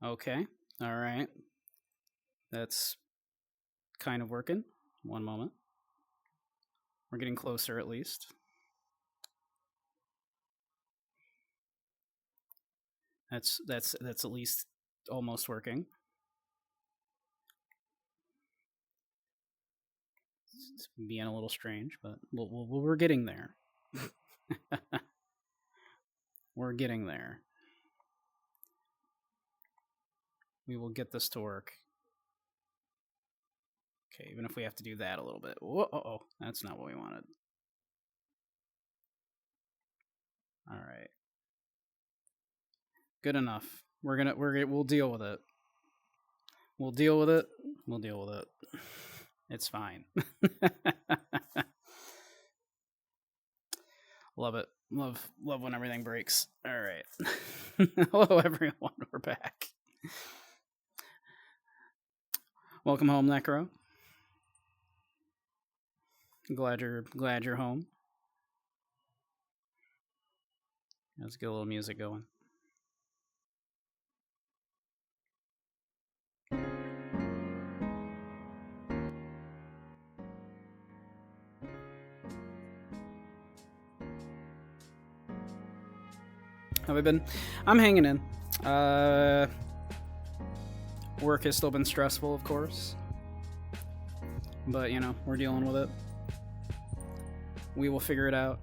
Okay. All right. That's kind of working. One moment. We're getting closer at least. That's at least almost working. It's being a little strange, but we're getting there. We're getting there. We will get this to work. Okay, even if we have to do that a little bit. Whoa, oh, that's not what we wanted. All right. Good enough. We'll deal with it. We'll deal with it. We'll deal with it. It's fine. Love it. Love when everything breaks. All right. Hello everyone. We're back. Welcome home, Necro. Glad you're home. Let's get a little music going. How have I been? I'm hanging in. Work has still been stressful, of course. But, you know, we're dealing with it. We will figure it out.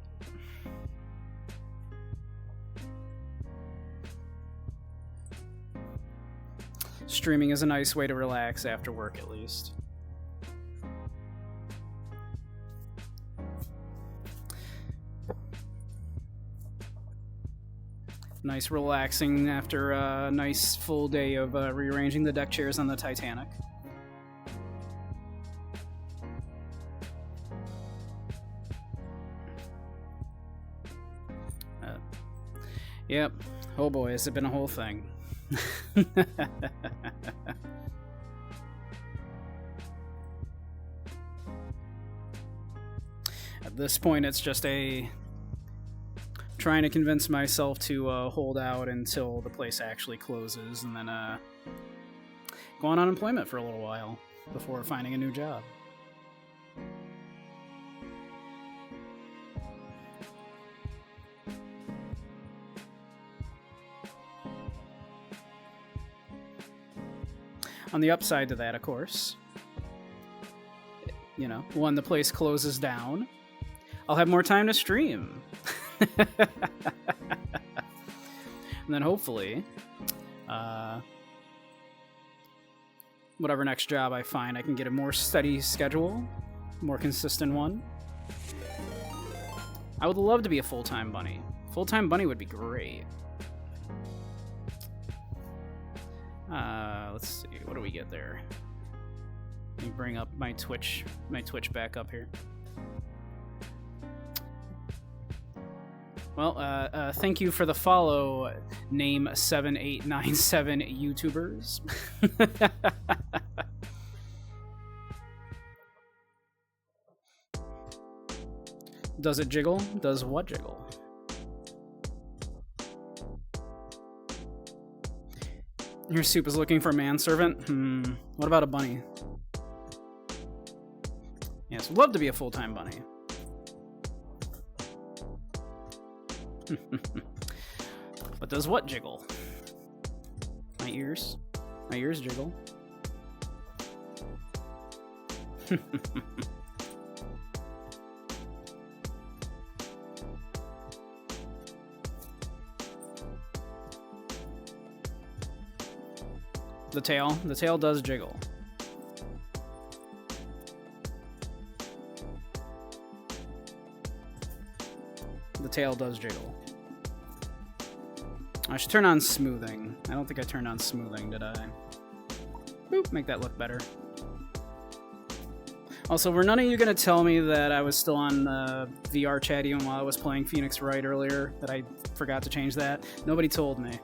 Streaming is a nice way to relax after work, at least. Nice relaxing after a nice full day of rearranging the deck chairs on the Titanic. Yep. Oh boy, has it been a whole thing. At this point, it's just trying to convince myself to hold out until the place actually closes, and then go on unemployment for a little while before finding a new job. On the upside to that, of course, you know, when the place closes down, I'll have more time to stream. And then hopefully, whatever next job I find, I can get a more steady schedule, more consistent one. I would love to be a full-time bunny. Full-time bunny would be great. Let's see, what do we get there? Let me bring up my Twitch back up here. Well, thank you for the follow, name 7897 YouTubers. Does it jiggle? Does what jiggle? Your soup is looking for a manservant? What about a bunny? Yes, would love to be a full-time bunny. But does what jiggle? My ears? My ears jiggle. The tail does jiggle. The tail does jiggle. I should turn on smoothing. I don't think I turned on smoothing, did I? Boop, make that look better. Also, were none of you going to tell me that I was still on VRChat even while I was playing Phoenix Wright earlier? That I forgot to change that? Nobody told me.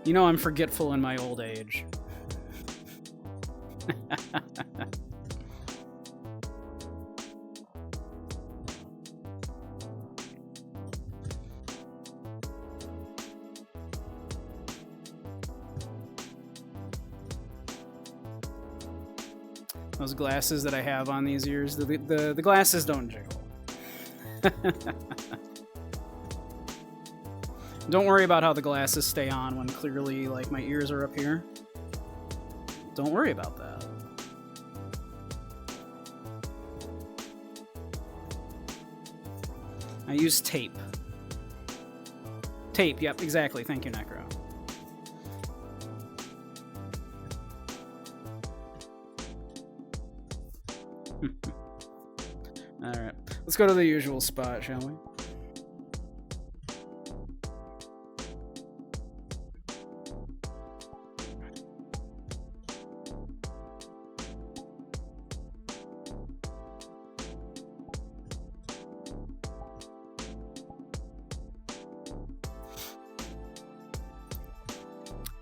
You know I'm forgetful in my old age. Those glasses that I have on these ears, the glasses don't jiggle. Don't worry about how the glasses stay on when clearly, like, my ears are up here. Don't worry about that. I use tape. Tape, yep, exactly. Thank you, Necro. Alright, let's go to the usual spot, shall we?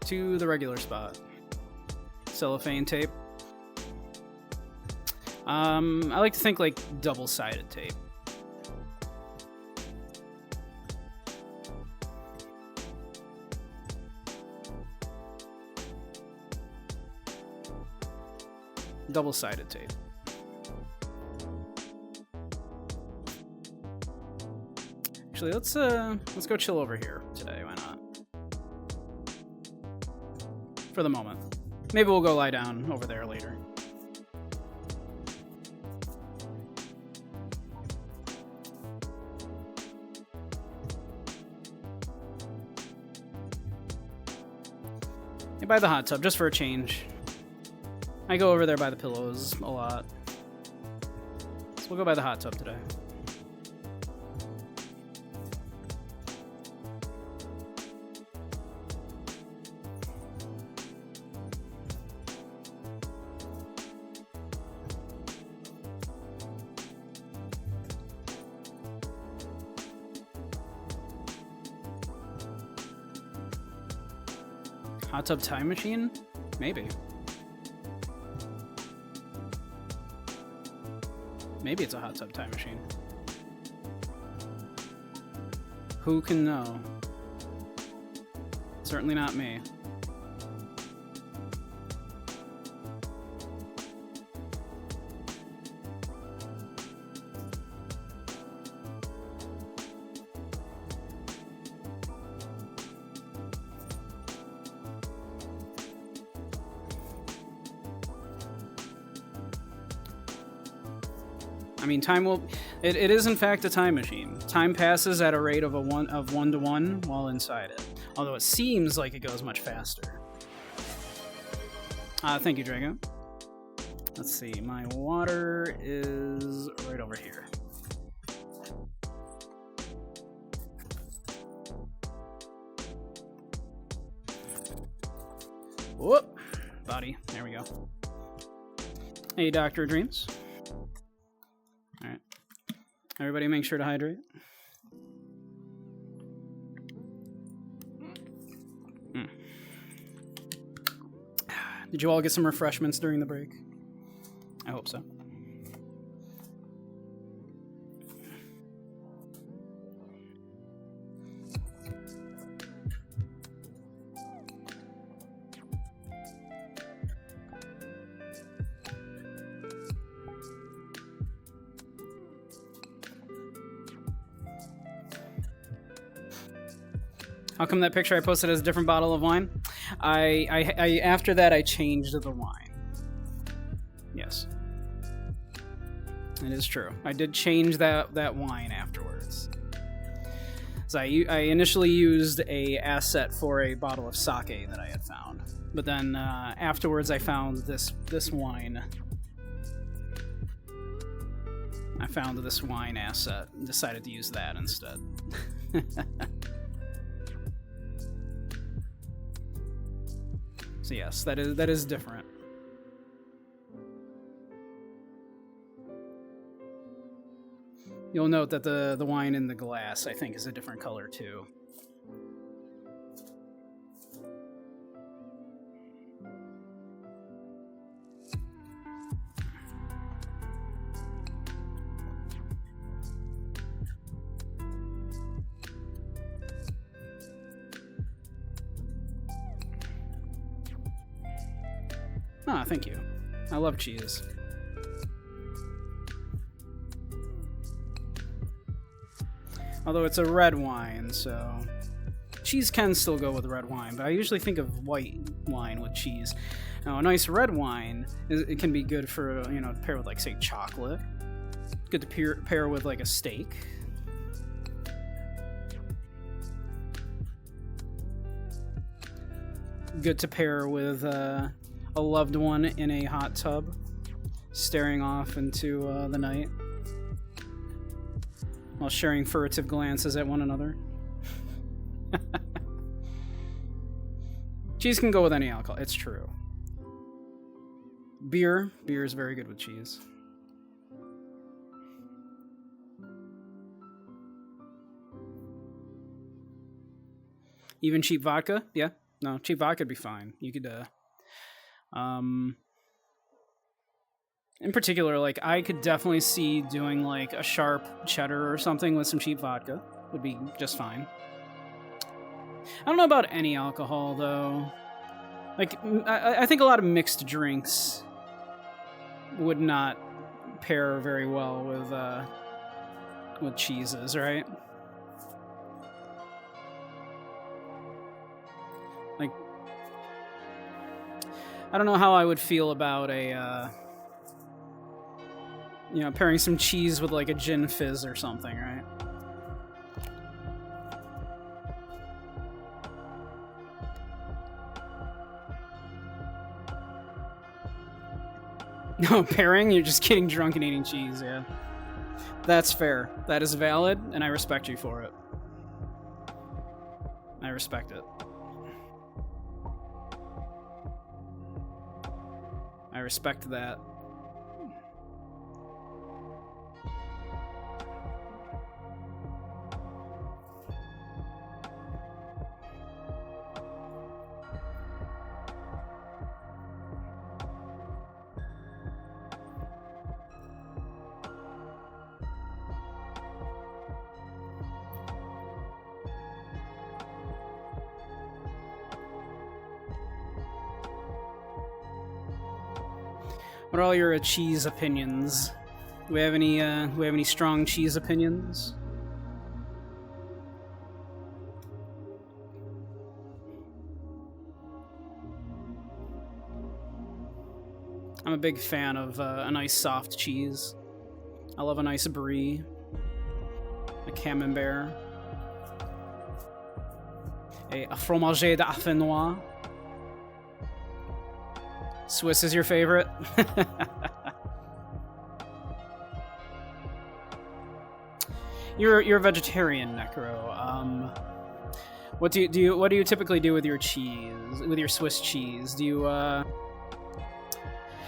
To the regular spot. Cellophane tape. I like to think like double-sided tape. Double-sided tape. Actually, let's go chill over here today. Why not? For the moment. Maybe we'll go lie down over there later. By the hot tub, just for a change. I go over there by the pillows a lot. So we'll go by the hot tub today. Hot tub time machine? Maybe. Maybe it's a hot tub time machine. Who can know? Certainly not me. I mean, time will... It is, in fact, a time machine. Time passes at a rate of 1 to 1 while inside it. Although it seems like it goes much faster. Thank you, Drago. Let's see. My water is right over here. Whoop! Body. There we go. Hey, Dr. Dreams. Alright. Everybody make sure to hydrate. Did you all get some refreshments during the break? I hope so. How come that picture I posted has a different bottle of wine? I after that I changed the wine. Yes, it is true. I did change that wine afterwards. So I initially used a asset for a bottle of sake that I had found, but then afterwards I found this wine. I found this wine asset and decided to use that instead. So yes, that is different. You'll note that the wine in the glass, I think, is a different color too. Ah, thank you. I love cheese. Although it's a red wine, so cheese can still go with red wine, but I usually think of white wine with cheese. Now, a nice red wine, it can be good for, you know, to pair with, like, say, chocolate. Good to pair with, like, a steak. Good to pair with a loved one in a hot tub, staring off into the night, while sharing furtive glances at one another. Cheese can go with any alcohol, it's true. Beer is very good with cheese. Even cheap vodka? Yeah. No, cheap vodka'd be fine. You could, in particular, like, I could definitely see doing, like, a sharp cheddar or something with some cheap vodka. Would be just fine. I don't know about any alcohol, though. Like, I think a lot of mixed drinks would not pair very well with cheeses, right? Like, I don't know how I would feel about a, you know, pairing some cheese with, like, a gin fizz or something, right? No, pairing? You're just getting drunk and eating cheese, yeah. That's fair. That is valid, and I respect you for it. I respect it. I respect that. What are all your cheese opinions? Do we have any strong cheese opinions? I'm a big fan of a nice soft cheese. I love a nice brie, a camembert, a fromage d'affinois. Swiss is your favorite? You're a vegetarian, Necro. What do you typically do with your cheese? With your Swiss cheese? Do you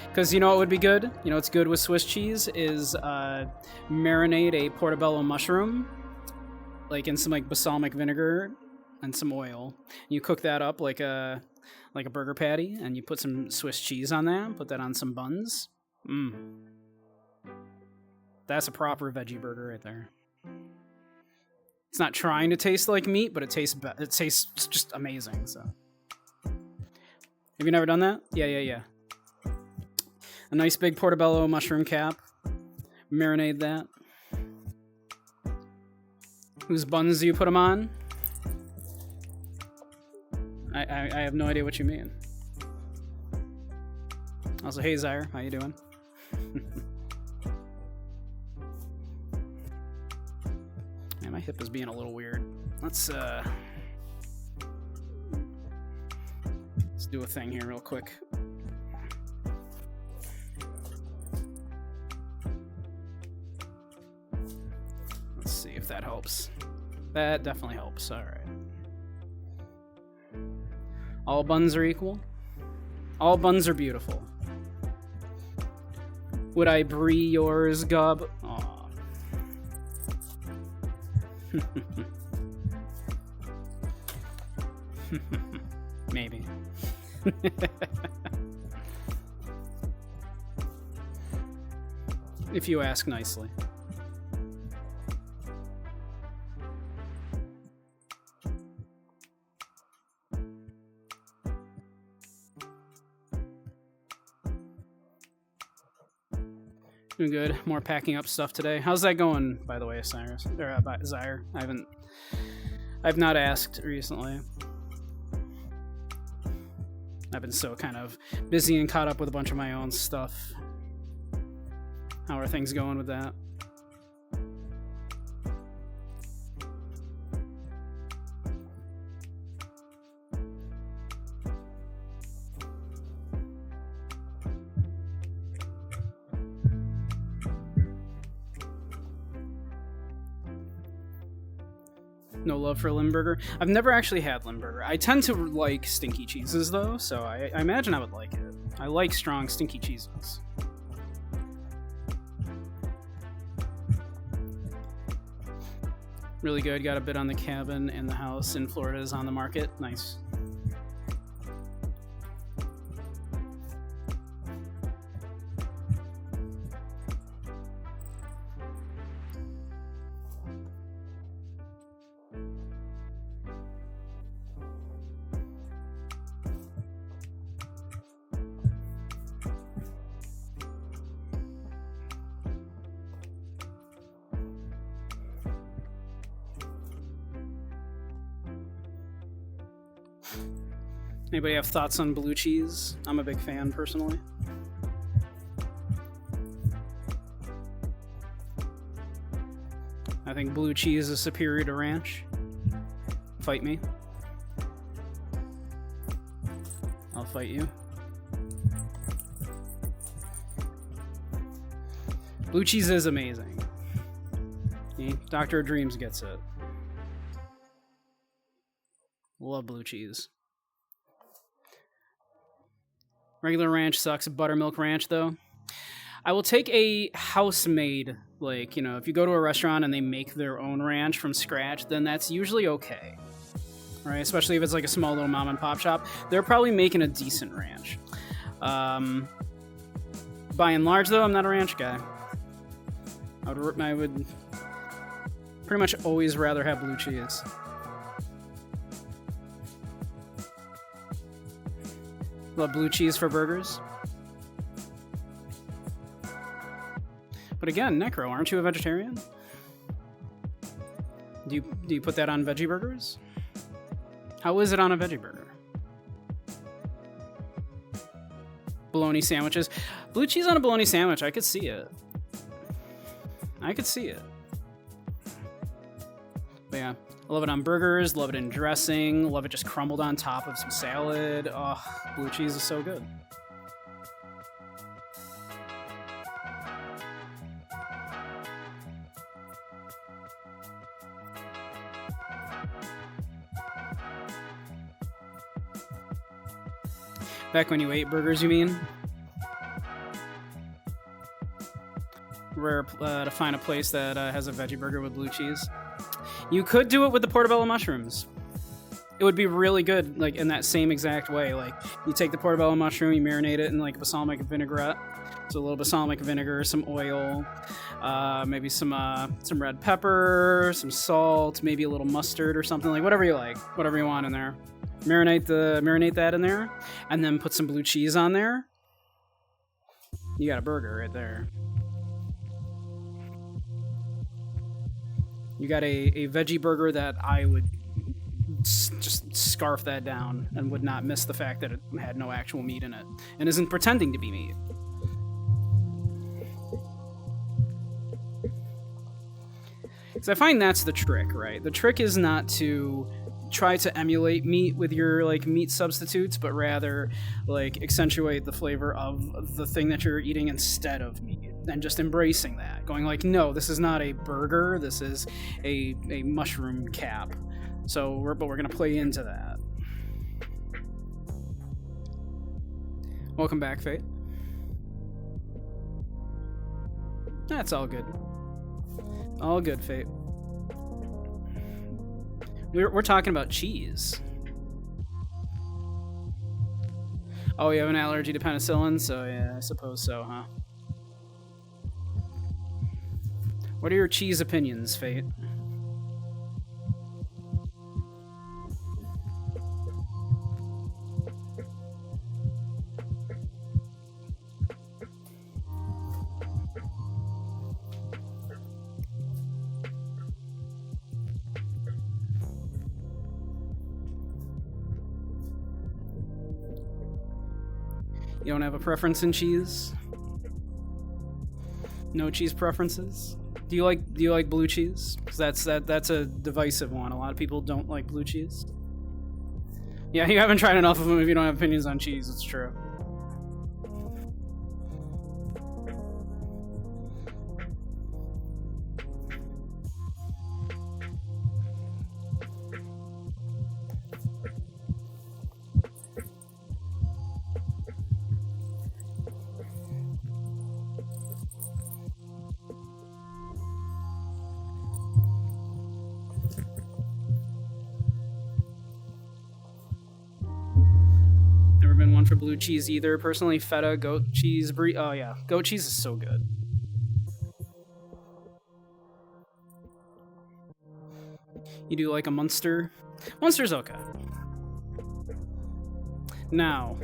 because you know what would be good? You know what's good with Swiss cheese is marinate a portobello mushroom, like in some like balsamic vinegar and some oil. You cook that up like a burger patty, and you put some Swiss cheese on that, put that on some buns. That's a proper veggie burger right there. It's not trying to taste like meat, but it tastes just amazing, so. Have you never done that? Yeah. A nice big portobello mushroom cap. Marinate that. Whose buns do you put them on? I have no idea what you mean. Also, hey Zyre, how you doing? Man, my hip is being a little weird. Let's do a thing here real quick. Let's see if that helps. That definitely helps. All right. All buns are equal. All buns are beautiful. Would I brie yours, Gub? Aw. Maybe. If you ask nicely. Doing good. More packing up stuff today. How's that going, by the way, Cyrus? Or Zyre? I've not asked recently. I've been so kind of busy and caught up with a bunch of my own stuff. How are things going with that? No love for Limburger. I've never actually had Limburger. I tend to like stinky cheeses, though, so I imagine I would like it. I like strong, stinky cheeses. Really good. Got a bid on the cabin and the house in Florida is on the market. Nice. Anybody have thoughts on blue cheese? I'm a big fan, personally. I think blue cheese is superior to ranch. Fight me. I'll fight you. Blue cheese is amazing. See? Doctor of Dreams gets it. Love blue cheese. Regular ranch sucks. Buttermilk ranch, though. I will take a house-made, like, you know, if you go to a restaurant and they make their own ranch from scratch, then that's usually okay. Right? Especially if it's like a small little mom and pop shop. They're probably making a decent ranch. By and large, though, I'm not a ranch guy. I would pretty much always rather have blue cheese. Love blue cheese for burgers. But again, Necro, aren't you a vegetarian? Do you put that on veggie burgers? How is it on a veggie burger? Bologna sandwiches. Blue cheese on a bologna sandwich, I could see it. I could see it. But yeah, I love it on burgers, love it in dressing, love it just crumbled on top of some salad. Oh, blue cheese is so good. Back when you ate burgers, you mean? Rare to find a place that has a veggie burger with blue cheese. You could do it with the portobello mushrooms. It would be really good, like, in that same exact way. Like, you take the portobello mushroom, you marinate it in, like, balsamic vinaigrette. So a little balsamic vinegar, some oil, maybe some red pepper, some salt, maybe a little mustard or something. Like, whatever you like, whatever you want in there. Marinate that in there, and then put some blue cheese on there. You got a burger right there. You got a veggie burger that I would just scarf that down and would not miss the fact that it had no actual meat in it and isn't pretending to be meat. Because I find that's the trick, right? The trick is not to try to emulate meat with your like meat substitutes, but rather like accentuate the flavor of the thing that you're eating instead of meat, and just embracing that, going like, no, this is not a burger, this is a mushroom cap. So we're gonna play into that. Welcome back, Fate. That's all good. All good, Fate. We're talking about cheese. Oh, you have an allergy to penicillin? So yeah, I suppose so, huh? What are your cheese opinions, Fate? You don't have a preference in cheese? No cheese preferences? Do you like blue cheese? Because that's a divisive one. A lot of people don't like blue cheese. Yeah, you haven't tried enough of them if you don't have opinions on cheese. It's true. One for blue cheese either. Personally, feta, goat cheese, brie. Oh yeah, goat cheese is so good. You do like a Munster? Munster's okay. Now,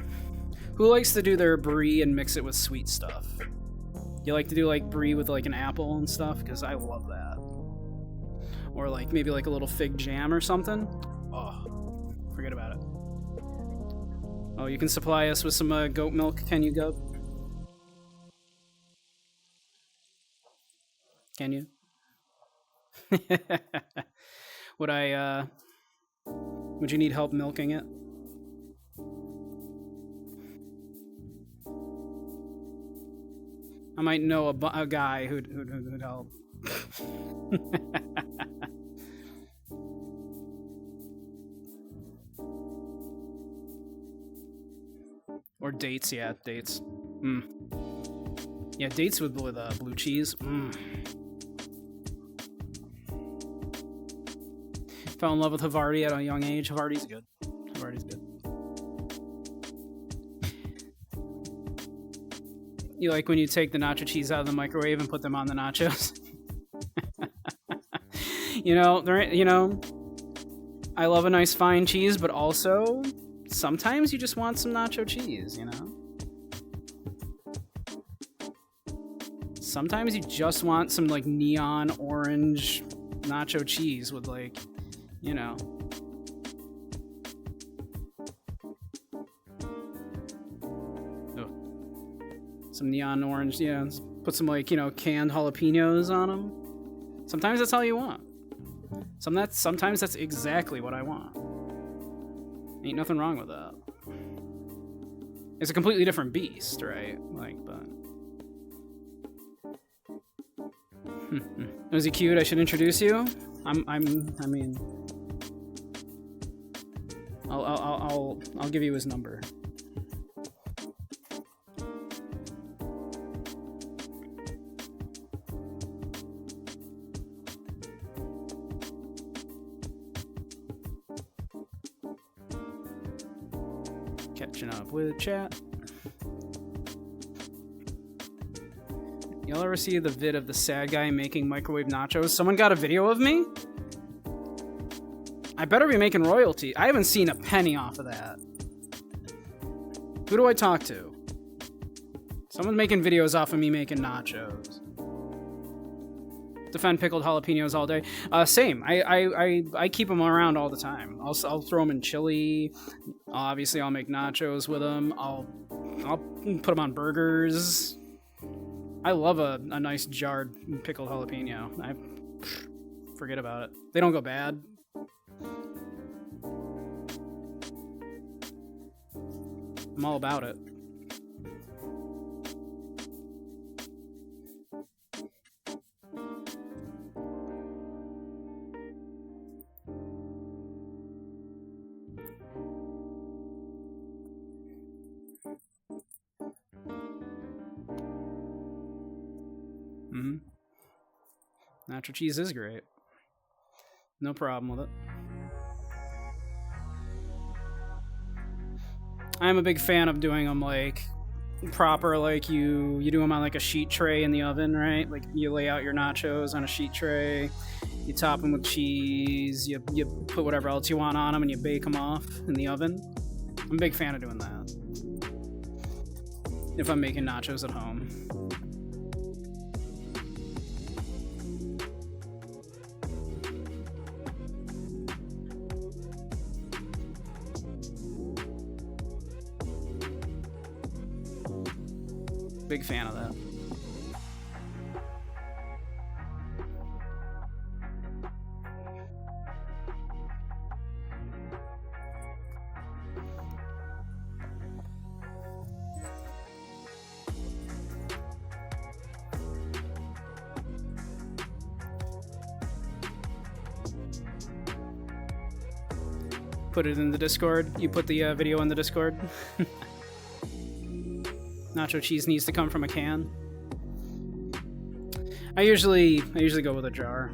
who likes to do their brie and mix it with sweet stuff? You like to do like brie with like an apple and stuff? Because I love that. Or like maybe like a little fig jam or something. Oh, forget about it. Oh, you can supply us with some goat milk, can you, Gub? Can you? Would you need help milking it? I might know a guy who'd help. Or dates, yeah, dates. Yeah, dates with blue cheese. Fell in love with Havarti at a young age. Havarti's good. Havarti's good. You like when you take the nacho cheese out of the microwave and put them on the nachos? You know, I love a nice fine cheese, but also sometimes you just want some nacho cheese, you know? Sometimes you just want some like neon orange nacho cheese with like, you know. Oh. Some neon orange, yeah. Put some like, you know, canned jalapenos on them. Sometimes that's all you want. Sometimes that's exactly what I want. Ain't nothing wrong with that. It's a completely different beast, right? Like, but... Was he cute? I should introduce you? I mean... I'll give you his number. Catching up with chat. Y'all ever see the vid of the sad guy making microwave nachos? Someone got a video of me? I better be making royalty. I haven't seen a penny off of that. Who do I talk to? Someone's making videos off of me making nachos. Defend pickled jalapenos all day. Same. I keep them around all the time. I'll throw them in chili. Obviously, I'll make nachos with them. I'll put them on burgers. I love a nice jarred pickled jalapeno. Forget about it. They don't go bad. I'm all about it. Nacho cheese is great. No problem with it. I'm a big fan of doing them like proper, like you do them on like a sheet tray in the oven, right? Like you lay out your nachos on a sheet tray, you top them with cheese, you put whatever else you want on them, and you bake them off in the oven. I'm a big fan of doing that if I'm making nachos at home. Big fan of that. Put it in the Discord. You put the video in the Discord. Nacho cheese needs to come from a can. I usually go with a jar.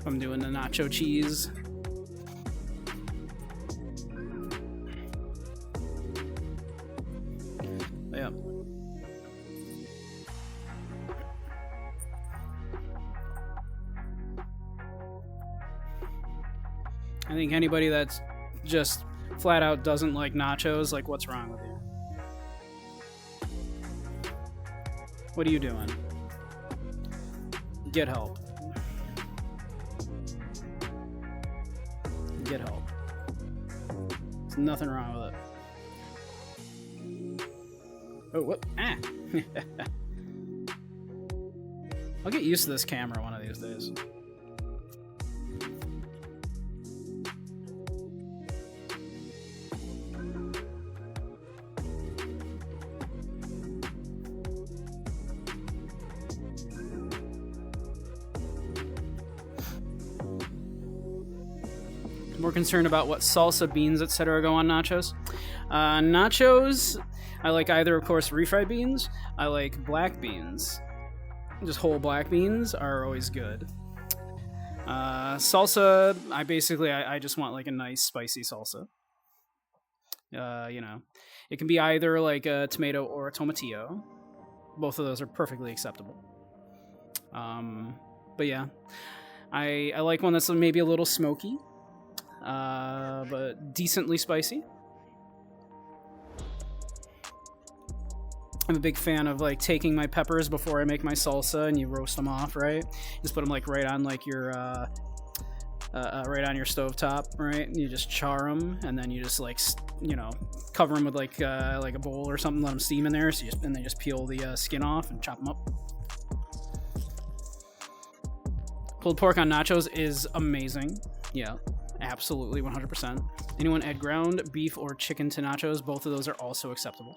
I'm doing the nacho cheese. Yeah. I think anybody that's just flat out doesn't like nachos, like, what's wrong with you? What are you doing? Get help. Get help. There's nothing wrong with it. Oh, what? Ah! I'll get used to this camera one of these days. More concerned about what salsa, beans, etc. go on nachos. Nachos, I like either, of course, refried beans. I like black beans. Just whole black beans are always good. Salsa, I just want like a nice spicy salsa. You know, it can be either like a tomato or a tomatillo. Both of those are perfectly acceptable. But yeah, I like one that's maybe a little smoky. But decently spicy. I'm a big fan of like taking my peppers before I make my salsa, and you roast them off, right? Just put them like right on like your right on your stovetop, right? And you just char them, and then you just like cover them with like a bowl or something, let them steam in there. So and then just peel the skin off and chop them up. Pulled pork on nachos is amazing. Yeah. Absolutely, 100%. Anyone add ground beef or chicken to nachos? Both of those are also acceptable.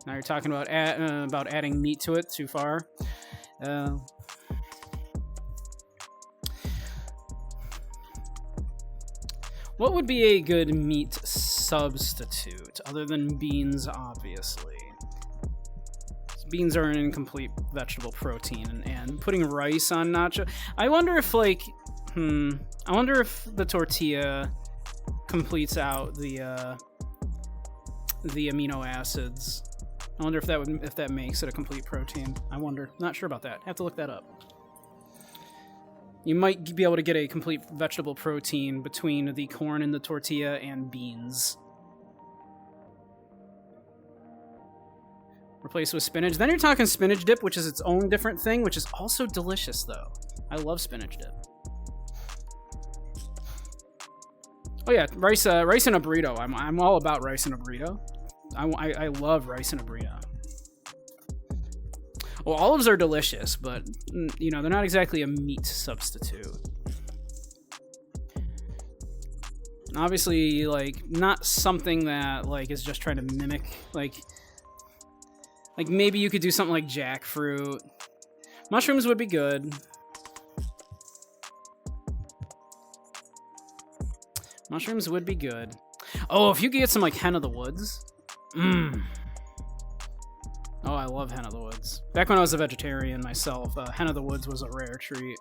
Now you're talking about adding meat to it. Too far. What would be a good meat substitute other than beans? Obviously. Beans are an incomplete vegetable protein, and putting rice on nacho. I wonder if I wonder if the tortilla completes out the amino acids. I wonder if that makes it a complete protein. I wonder. Not sure about that. Have to look that up. You might be able to get a complete vegetable protein between the corn and the tortilla and beans. Replace with spinach. Then you're talking spinach dip, which is its own different thing, which is also delicious, though. I love spinach dip. Oh yeah, rice in a burrito. I'm all about rice in a burrito. I love rice in a burrito. Well, olives are delicious, but you know, they're not exactly a meat substitute. Obviously, like, not something that like is just trying to mimic like maybe you could do something like jackfruit. Mushrooms would be good. Mushrooms would be good. Oh, if you could get some like hen of the woods. Oh, I love hen of the woods. Back when I was a vegetarian myself, hen of the woods was a rare treat.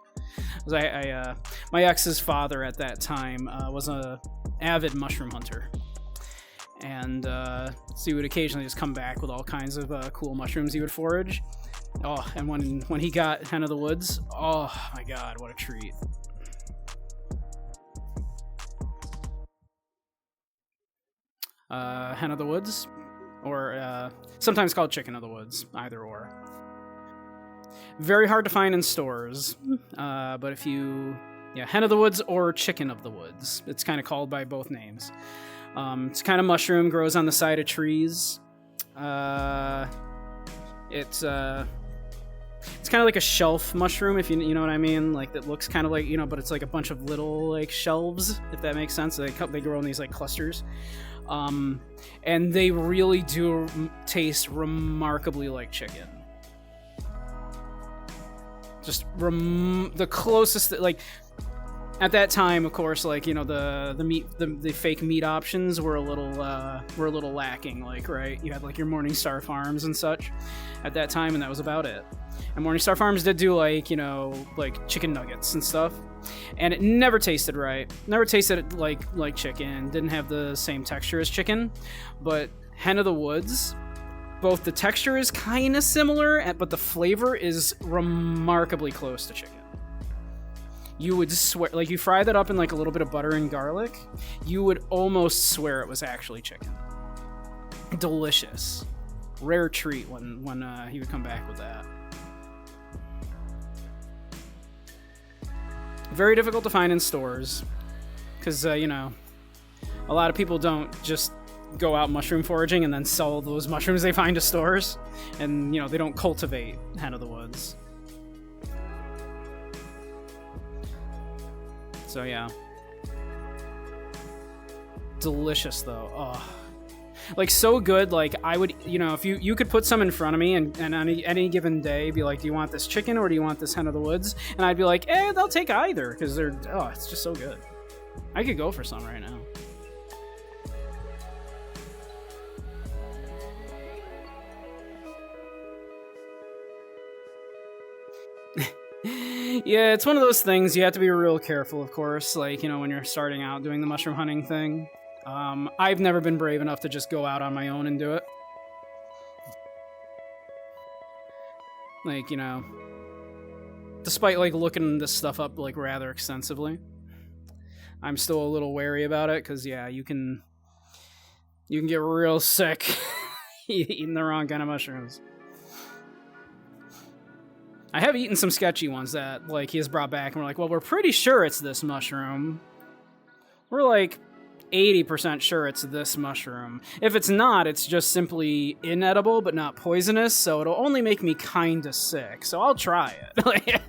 My ex's father at that time was a avid mushroom hunter. And so he would occasionally just come back with all kinds of cool mushrooms he would forage. Oh, and when he got hen of the woods, oh my god, what a treat. Hen of the woods, or sometimes called chicken of the woods, either or. Very hard to find in stores, but if you... Yeah, hen of the woods or chicken of the woods. It's kind of called by both names. It's kind of mushroom, grows on the side of trees. It's kind of like a shelf mushroom, if you know what I mean. Like, that looks kind of like, but it's like a bunch of little like shelves, if that makes sense. They grow in these like clusters, and they really do taste remarkably like chicken. Just the closest like. At that time, of course, like, the fake meat options were a little lacking, like, right? You had like your Morningstar Farms and such at that time, and that was about it. And Morningstar Farms did do like, like chicken nuggets and stuff, and it never tasted right. Never tasted like chicken. Didn't have the same texture as chicken, but Hen of the Woods, both the texture is kind of similar, but the flavor is remarkably close to chicken. You would swear, like, you fry that up in like a little bit of butter and garlic, you would almost swear it was actually chicken. Delicious. Rare treat when he would come back with that. Very difficult to find in stores, because, a lot of people don't just go out mushroom foraging and then sell those mushrooms they find to stores, and, they don't cultivate Hen of the Woods. So yeah, delicious though. Oh, like so good. Like I would, if you could put some in front of me and on any given day, be like, do you want this chicken or do you want this Hen of the Woods? And I'd be like, they'll take either, because it's just so good. I could go for some right now. Yeah, it's one of those things you have to be real careful, of course, like, when you're starting out doing the mushroom hunting thing. I've never been brave enough to just go out on my own and do it. Like, despite, like, looking this stuff up, like, rather extensively, I'm still a little wary about it, because, yeah, you can get real sick eating the wrong kind of mushrooms. I have eaten some sketchy ones that, like, he has brought back, and we're like, well, we're pretty sure it's this mushroom. We're, like, 80% sure it's this mushroom. If it's not, it's just simply inedible, but not poisonous, so it'll only make me kinda sick, so I'll try it.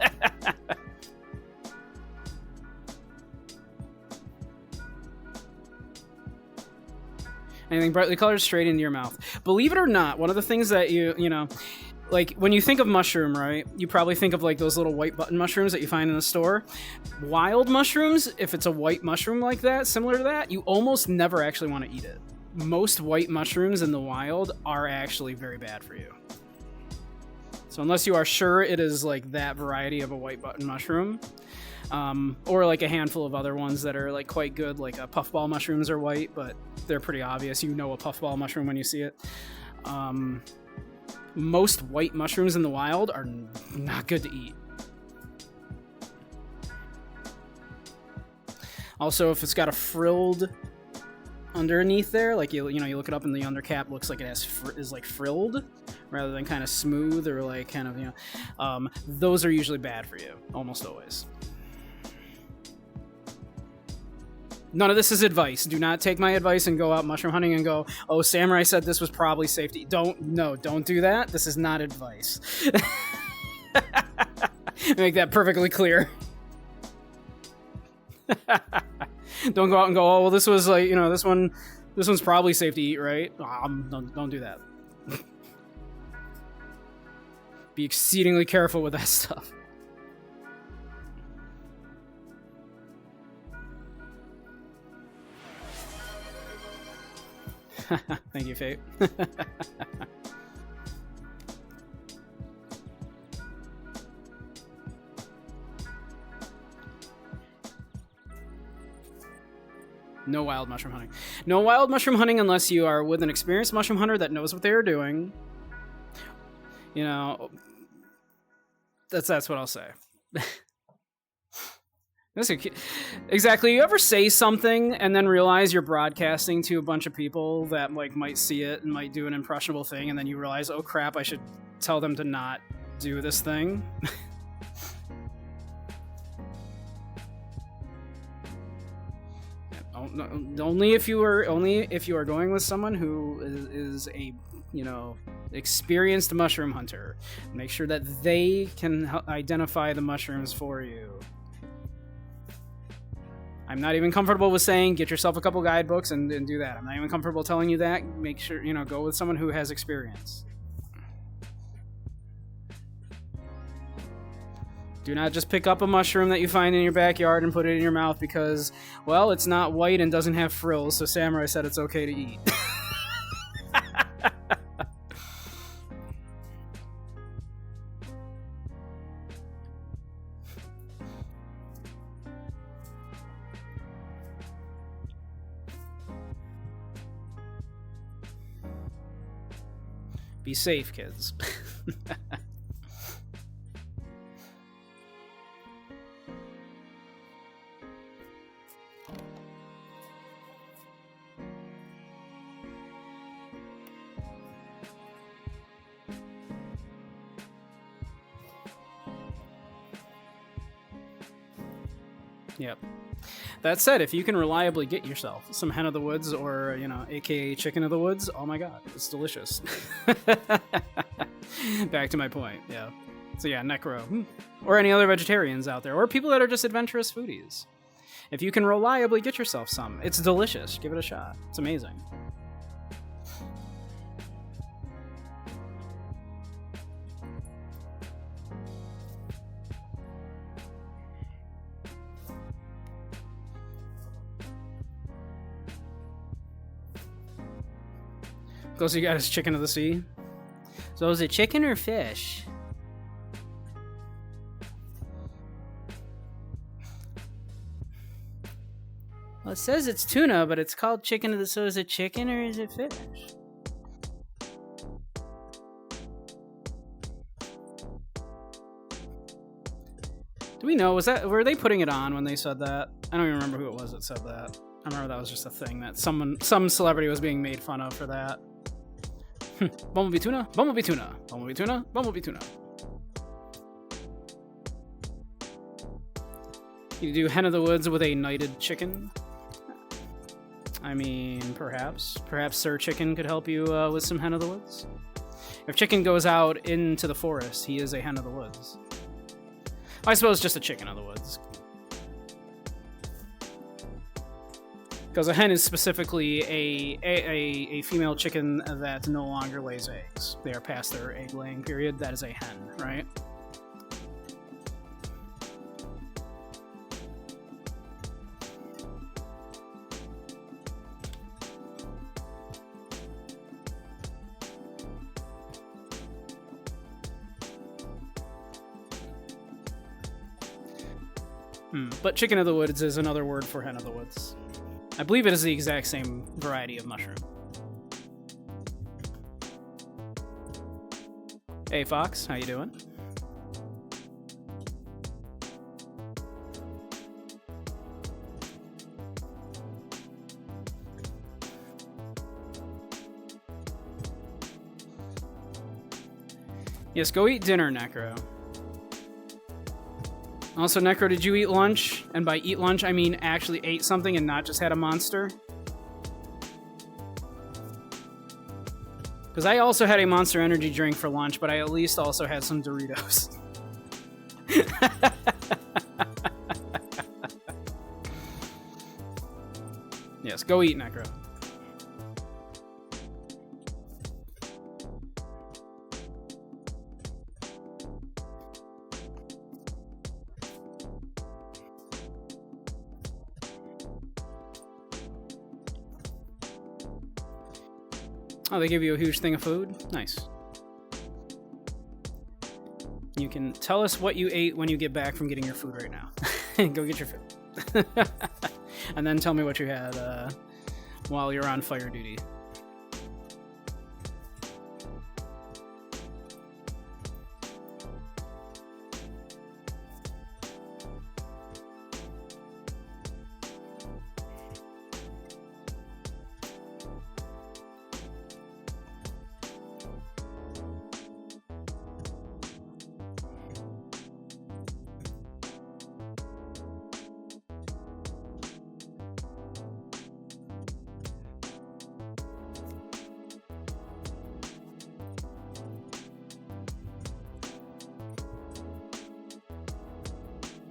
Anything brightly colored straight into your mouth. Believe it or not, one of the things that like, when you think of mushroom, right, you probably think of, like, those little white button mushrooms that you find in the store. Wild mushrooms, if it's a white mushroom like that, similar to that, you almost never actually want to eat it. Most white mushrooms in the wild are actually very bad for you. So unless you are sure it is, like, that variety of a white button mushroom, or, like, a handful of other ones that are, like, quite good, like puffball mushrooms are white, but they're pretty obvious. You know a puffball mushroom when you see it. Most white mushrooms in the wild are not good to eat. Also, if it's got a frilled underneath there, like, you look it up and the undercap looks like it is like frilled rather than kind of smooth, or like kind of, those are usually bad for you, almost always. None of this is advice. Do not take my advice and go out mushroom hunting and go, oh, Samurai said this was probably safe to eat. Don't do that. This is not advice. Make that perfectly clear. Don't go out and go, oh, well, this was like, this one's probably safe to eat, right? Don't do that. Be exceedingly careful with that stuff. Thank you, Fate. No wild mushroom hunting. No wild mushroom hunting unless you are with an experienced mushroom hunter that knows what they are doing. That's what I'll say. Exactly. You ever say something and then realize you're broadcasting to a bunch of people that, like, might see it and might do an impressionable thing, and then you realize, oh crap, I should tell them to not do this thing. Only if you are going with someone who is a, you know, experienced mushroom hunter. Make sure that they can identify the mushrooms for you. I'm not even comfortable with saying get yourself a couple guidebooks and do that. I'm not even comfortable telling you that. Make sure, you know, go with someone who has experience. Do not just pick up a mushroom that you find in your backyard and put it in your mouth because, well, it's not white and doesn't have frills, so Samurai said it's okay to eat. Be safe, kids. Yep. That said, if you can reliably get yourself some hen of the woods or, you know, aka chicken of the woods, oh my god, it's delicious. Back to my point, yeah. So yeah, necro. Or any other vegetarians out there, or people that are just adventurous foodies. If you can reliably get yourself some, it's delicious. Give it a shot. It's amazing. Closest you got is chicken of the sea. So is it chicken or fish? Well, it says it's tuna, but it's called chicken of the sea. So is it chicken or is it fish? Do we know? Were they putting it on when they said that? I don't even remember who it was that said that. I remember that was just a thing that some celebrity was being made fun of for that. Bumblebee tuna, bumblebee tuna, bumblebee tuna, bumblebee tuna. You do hen of the woods with a knighted chicken. I mean, perhaps Sir Chicken could help you with some hen of the woods. If Chicken goes out into the forest, he is a hen of the woods. I suppose just a chicken of the woods. Because a hen is specifically a female chicken that no longer lays eggs. They are past their egg-laying period. That is a hen, right? But chicken of the woods is another word for hen of the woods. I believe it is the exact same variety of mushroom. Hey Fox, how you doing? Yes, go eat dinner, Necro. Also, Necro, did you eat lunch? And by eat lunch, I mean actually ate something and not just had a monster? Because I also had a Monster Energy drink for lunch, but I at least also had some Doritos. Yes, go eat, Necro. Oh, they give you a huge thing of food? Nice. You can tell us what you ate when you get back from getting your food right now. Go get your food. And then tell me what you had while you're on fire duty.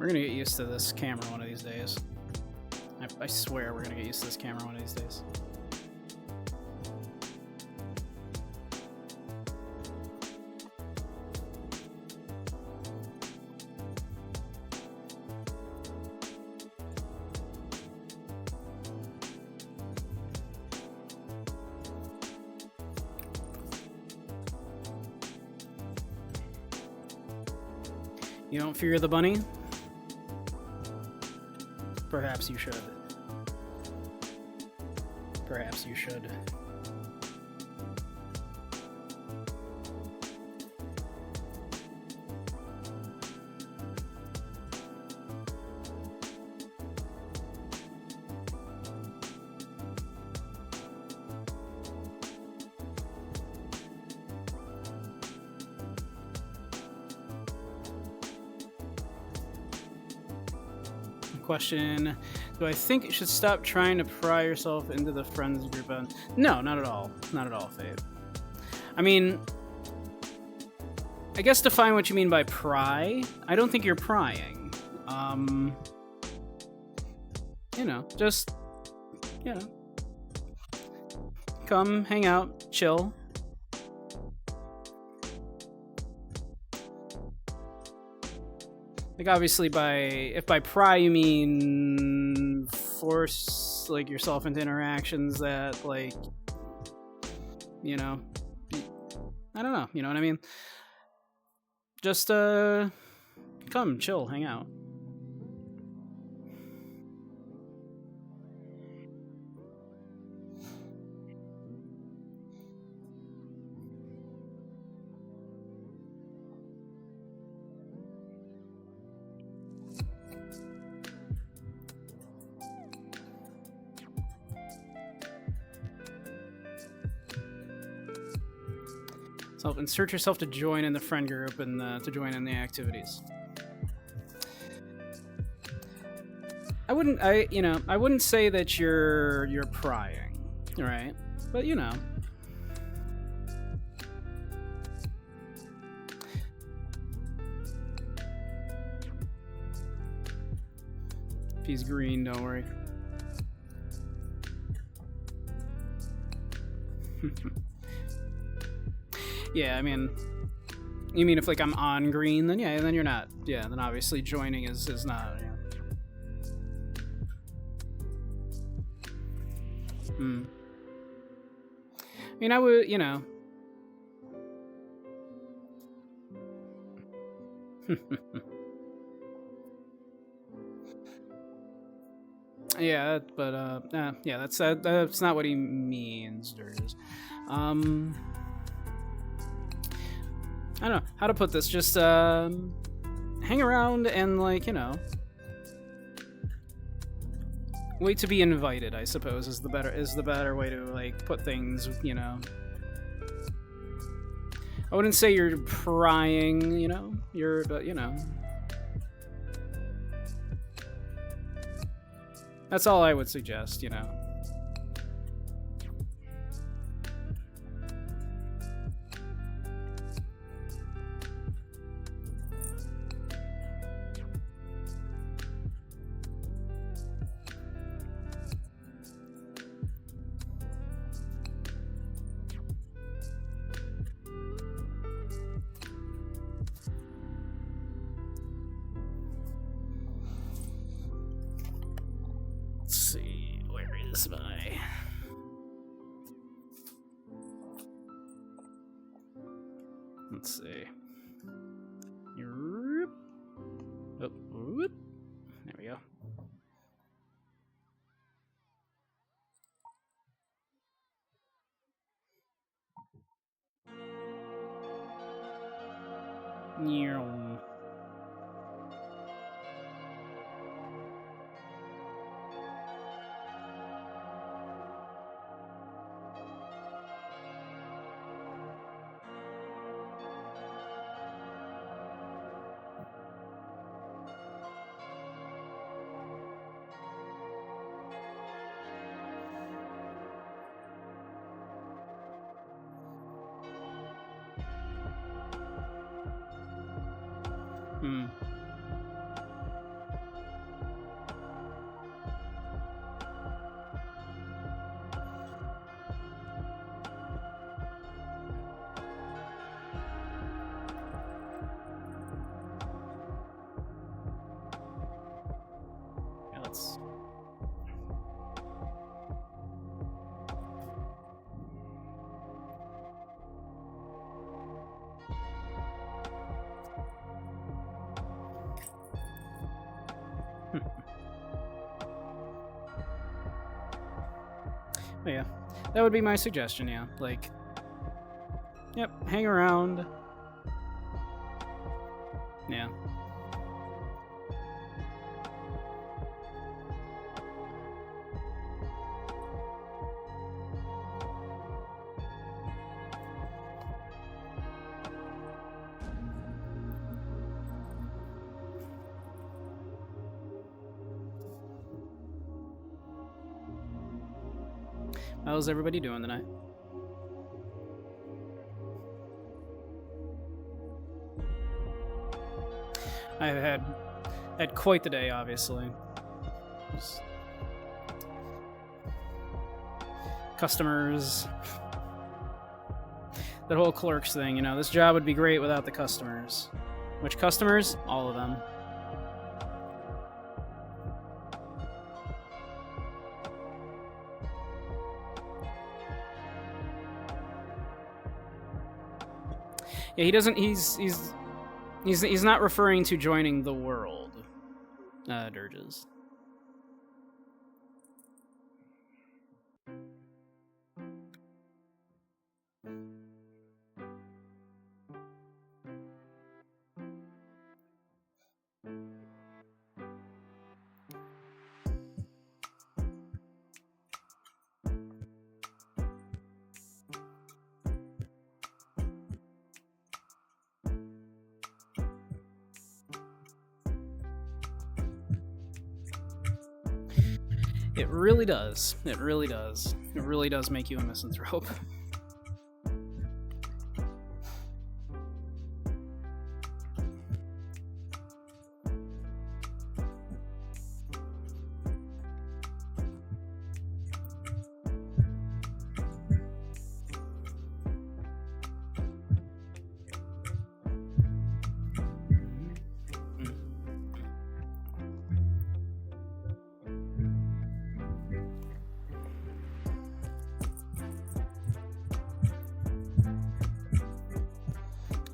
We're gonna get used to this camera one of these days. I swear we're gonna get used to this camera one of these days. You don't fear the bunny? Perhaps you should. Perhaps you should. Question, do I think you should stop trying to pry yourself into the friends group? No, not at all. Not at all, Fate. I mean, I guess define what you mean by pry. I don't think you're prying. You know, just, you know, come, hang out, chill. Like, obviously, if by pry you mean force, like, yourself into interactions that, like, you know, I don't know, you know what I mean? Just, come, chill, hang out. Insert yourself to join in the friend group and to join in the activities. I wouldn't say that you're prying, right? But you know. If he's green, don't worry. Yeah, I mean, you mean if, like, I'm on green, then yeah, then you're not. Yeah, then obviously joining is not, yeah. I mean, I would, you know. Yeah, but, yeah, that's not what he means, Durs. I don't know how to put this. Just hang around and, like, you know, wait to be invited, I suppose, is the better way to, like, put things, you know. I wouldn't say you're prying, you know, but, you know. That's all I would suggest, you know. Let's see. Oh, whoop. There we go. But yeah, that would be my suggestion. Yeah, like, yep, hang around. Yeah. How's everybody doing tonight? I've had quite the day, obviously. Just customers, that whole clerks thing. You know, this job would be great without the customers. Which customers? All of them. Yeah, he doesn't. He's not referring to joining the world. Dirges. It really does. It really does. It really does make you a misanthrope.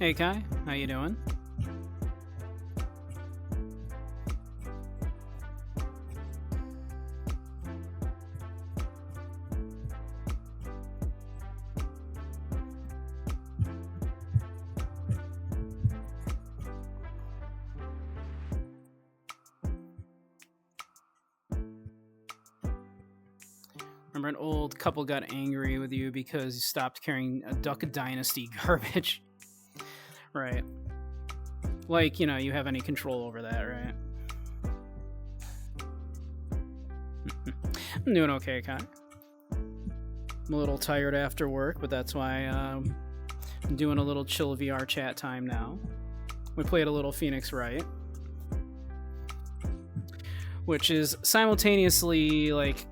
Hey Kai, how you doing? Remember an old couple got angry with you because you stopped carrying a Duck Dynasty garbage. Right. Like, you know, you have any control over that, right? I'm doing okay, Kai. I'm a little tired after work, but that's why I'm doing a little chill VR chat time now. We played a little Phoenix Wright, which is simultaneously, like,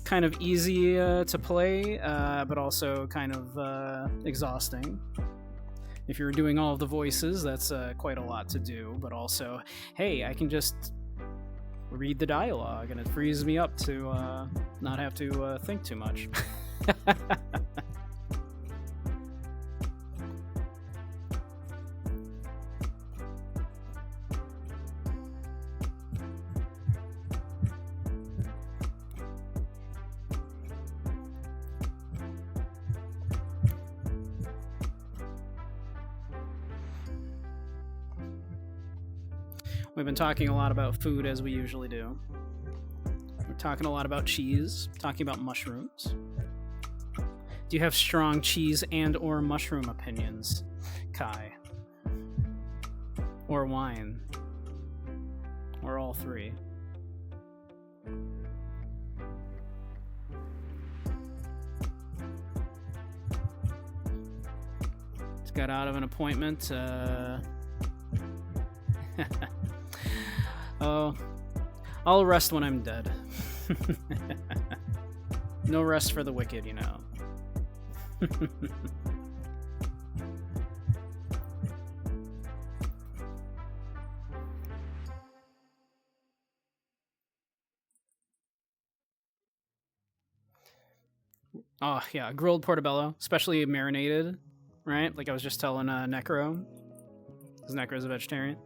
kind of easy to play, but also kind of exhausting. If you're doing all of the voices, that's quite a lot to do, but also, hey, I can just read the dialogue, and it frees me up to not have to think too much. We've been talking a lot about food, as we usually do. We're talking a lot about cheese, talking about mushrooms. Do you have strong cheese and or mushroom opinions, Kai? Or wine? Or all three? Just got out of an appointment. Oh, I'll rest when I'm dead. No rest for the wicked, you know. Oh, yeah, grilled portobello, especially marinated, right? Like I was just telling Necro, because Necro's a vegetarian.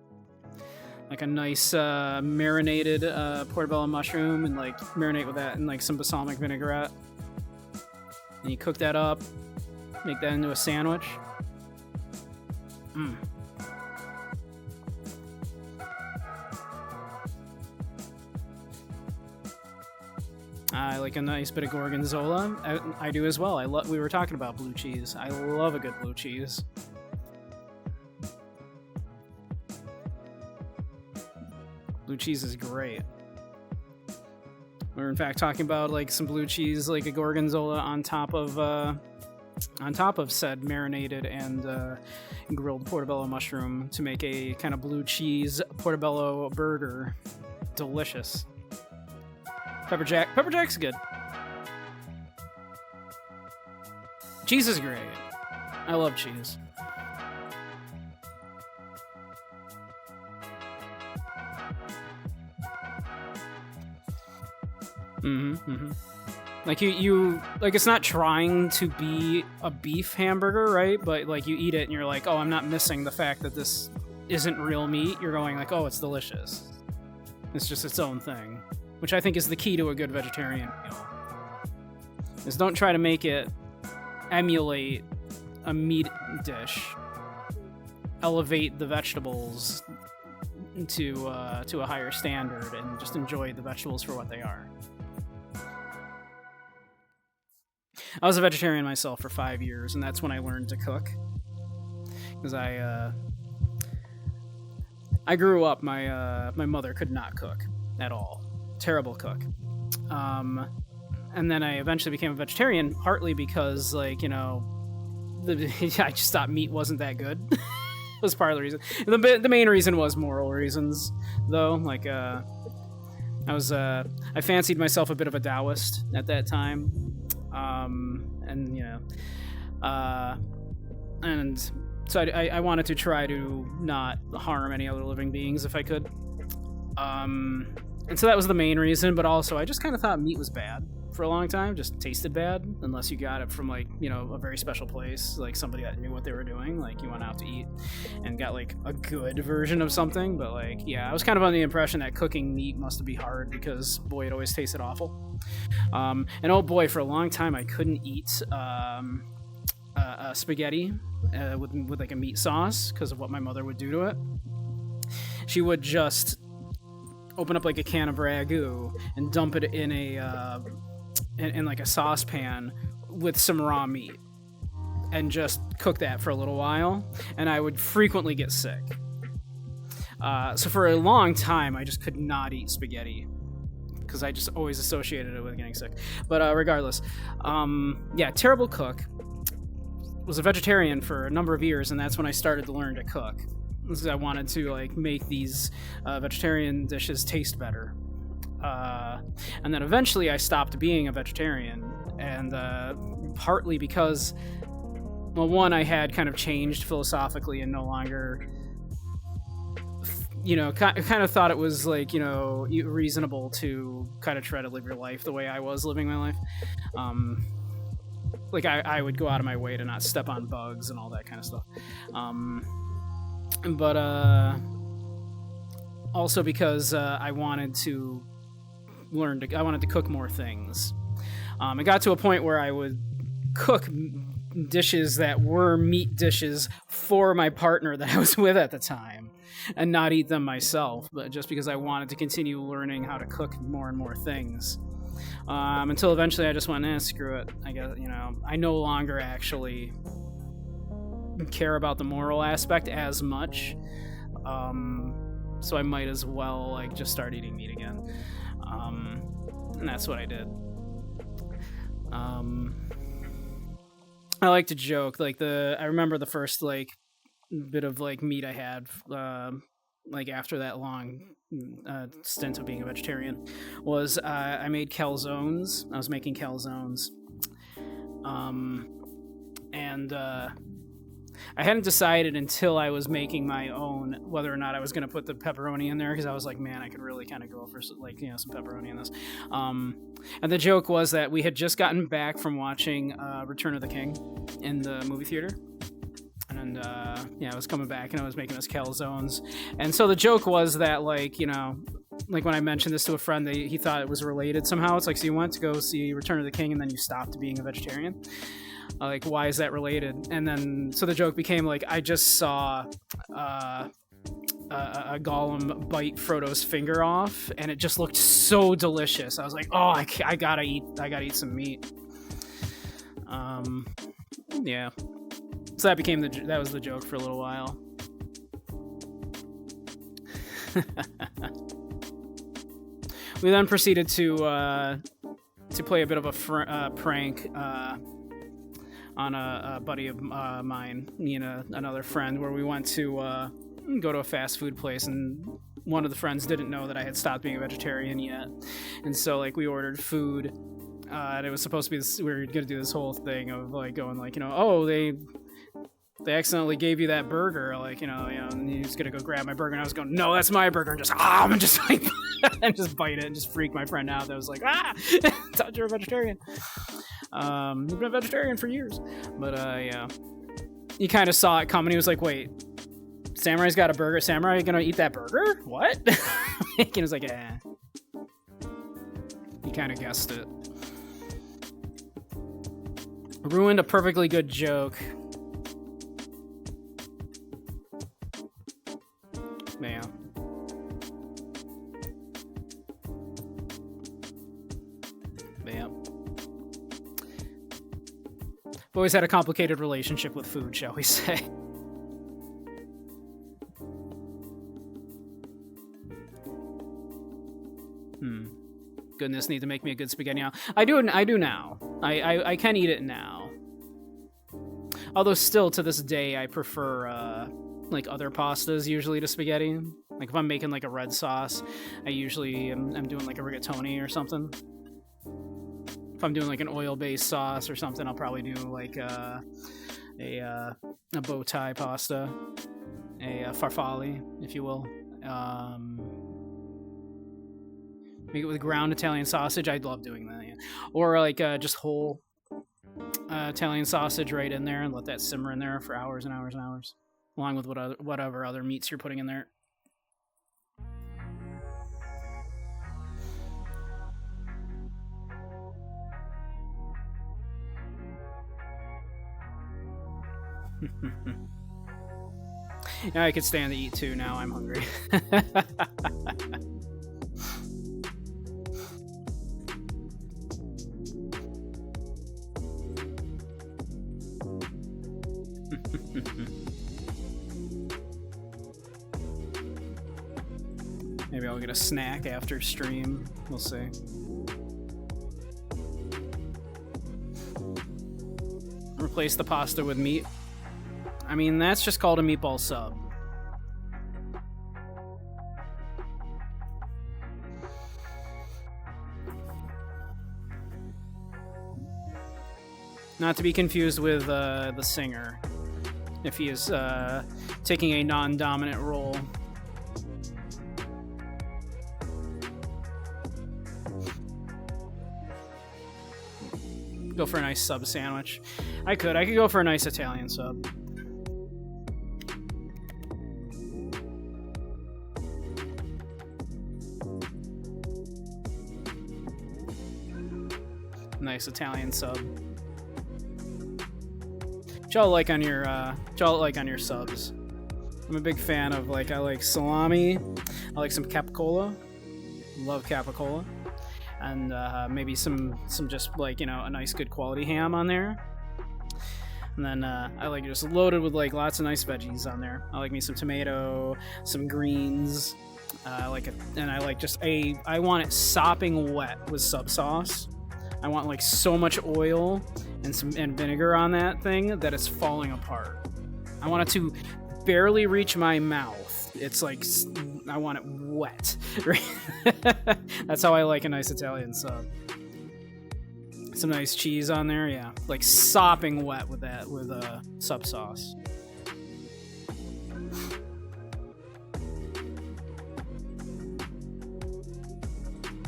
Like a nice marinated portobello mushroom, and like marinate with that and like some balsamic vinaigrette. And you cook that up, make that into a sandwich. I like a nice bit of gorgonzola. I do as well. We were talking about blue cheese. I love a good blue cheese. Blue cheese is great. We're in fact talking about like some blue cheese, like a gorgonzola on top of said marinated and grilled portobello mushroom to make a kind of blue cheese portobello burger. Delicious. Pepper jack's good. Cheese is great. I love cheese. Like you like, it's not trying to be a beef hamburger, right? But like you eat it and you're like, oh, I'm not missing the fact that this isn't real meat. You're going like, oh, it's delicious. It's just its own thing, which I think is the key to a good vegetarian meal. Is don't try to make it emulate a meat dish. Elevate the vegetables to a higher standard and just enjoy the vegetables for what they are. I was a vegetarian myself for 5 years, and that's when I learned to cook. Because I grew up, my mother could not cook at all. Terrible cook. And then I eventually became a vegetarian, partly because, like, you know, I just thought meat wasn't that good. Was part of the reason. The main reason was moral reasons, though. Like, I fancied myself a bit of a Taoist at that time. And you know, and so I wanted to try to not harm any other living beings if I could. And so that was the main reason, but also I just kind of thought meat was bad for a long time, just tasted bad, unless you got it from, like, you know, a very special place, like somebody that knew what they were doing, like you went out to eat and got like a good version of something. But like, yeah, I was kind of on the impression that cooking meat must be hard because, boy, it always tasted awful. And oh boy, for a long time I couldn't eat spaghetti with like a meat sauce because of what my mother would do to it. She would just open up like a can of ragu and dump it in a in like a saucepan with some raw meat and just cook that for a little while, and I would frequently get sick. So for a long time I just could not eat spaghetti because I just always associated it with getting sick. But regardless, yeah, terrible cook. Was a vegetarian for a number of years, and that's when I started to learn to cook. Because I wanted to like make these vegetarian dishes taste better. And then eventually I stopped being a vegetarian, and partly because, well, one, I had kind of changed philosophically and no longer, you know, kind of thought it was like, you know, reasonable to kind of try to live your life the way I was living my life. Like I would go out of my way to not step on bugs and all that kind of stuff. But also because I wanted to cook more things. It got to a point where I would cook dishes that were meat dishes for my partner that I was with at the time and not eat them myself, but just because I wanted to continue learning how to cook more and more things. Until eventually I just went, screw it. I guess, you know, I no longer actually care about the moral aspect as much. So I might as well like just start eating meat again. And that's what I did. I like to joke, like I remember the first like bit of like meat I had like after that long stint of being a vegetarian was I made calzones. I was making calzones. And I hadn't decided until I was making my own whether or not I was going to put the pepperoni in there, because I was like, man, I could really kind of go for like, you know, some pepperoni in this. And the joke was that we had just gotten back from watching Return of the King in the movie theater. And yeah, I was coming back and I was making us calzones. And so the joke was that, like, you know, like when I mentioned this to a friend, he thought it was related somehow. It's like, so you went to go see Return of the King and then you stopped being a vegetarian. Like, why is that related? And then, so the joke became like, I just saw a Gollum bite Frodo's finger off, and it just looked so delicious. I was like, oh, I gotta eat some meat. Yeah. So that was the joke for a little while. We then proceeded to play a bit of a prank on a buddy of mine, me and another friend, where we went to go to a fast food place, and one of the friends didn't know that I had stopped being a vegetarian yet, and so like we ordered food, and it was supposed to be this, we were gonna do this whole thing of like going like, oh, they accidentally gave you that burger, like, and he's gonna go grab my burger, and I was going, no, that's my burger, and just like and just bite it and just freak my friend out. That was like, thought you're a vegetarian. You've been a vegetarian for years. But yeah, he kind of saw it coming. He was like, wait, Samurai's got a burger, Samurai gonna eat that burger? What? He was like, he kind of guessed it. Ruined a perfectly good joke. Man. I've always had a complicated relationship with food, shall we say. Goodness, need to make me a good spaghetti now. I do now. I can eat it now. Although still to this day I prefer like other pastas usually to spaghetti. Like if I'm making like a red sauce, I usually am doing like a rigatoni or something. If I'm doing like an oil-based sauce or something, I'll probably do like a bow tie pasta, a farfalle, if you will. Make it with ground Italian sausage. I'd love doing that. Yeah. Or like just whole Italian sausage right in there and let that simmer in there for hours and hours and hours, along with whatever other meats you're putting in there. Yeah, I could stand to eat too. Now I'm hungry. Maybe I'll get a snack after stream. We'll see. Replace the pasta with meat. I mean, that's just called a meatball sub. Not to be confused with the singer, if he is taking a non-dominant role. Go for a nice sub sandwich. I could go for a nice Italian sub. Nice Italian sub. What y'all like on your subs? I'm a big fan of I like salami. I like some capicola. Love capicola. And maybe some just a nice good quality ham on there. And then I like it just loaded with lots of nice veggies on there. I like me some tomato, some greens. I like it, and I like I want it sopping wet with sub sauce. I want so much oil and vinegar on that thing that it's falling apart. I want it to barely reach my mouth. It's I want it wet. That's how I like a nice Italian sub. Some nice cheese on there, yeah. Sopping wet with that, with sub sauce.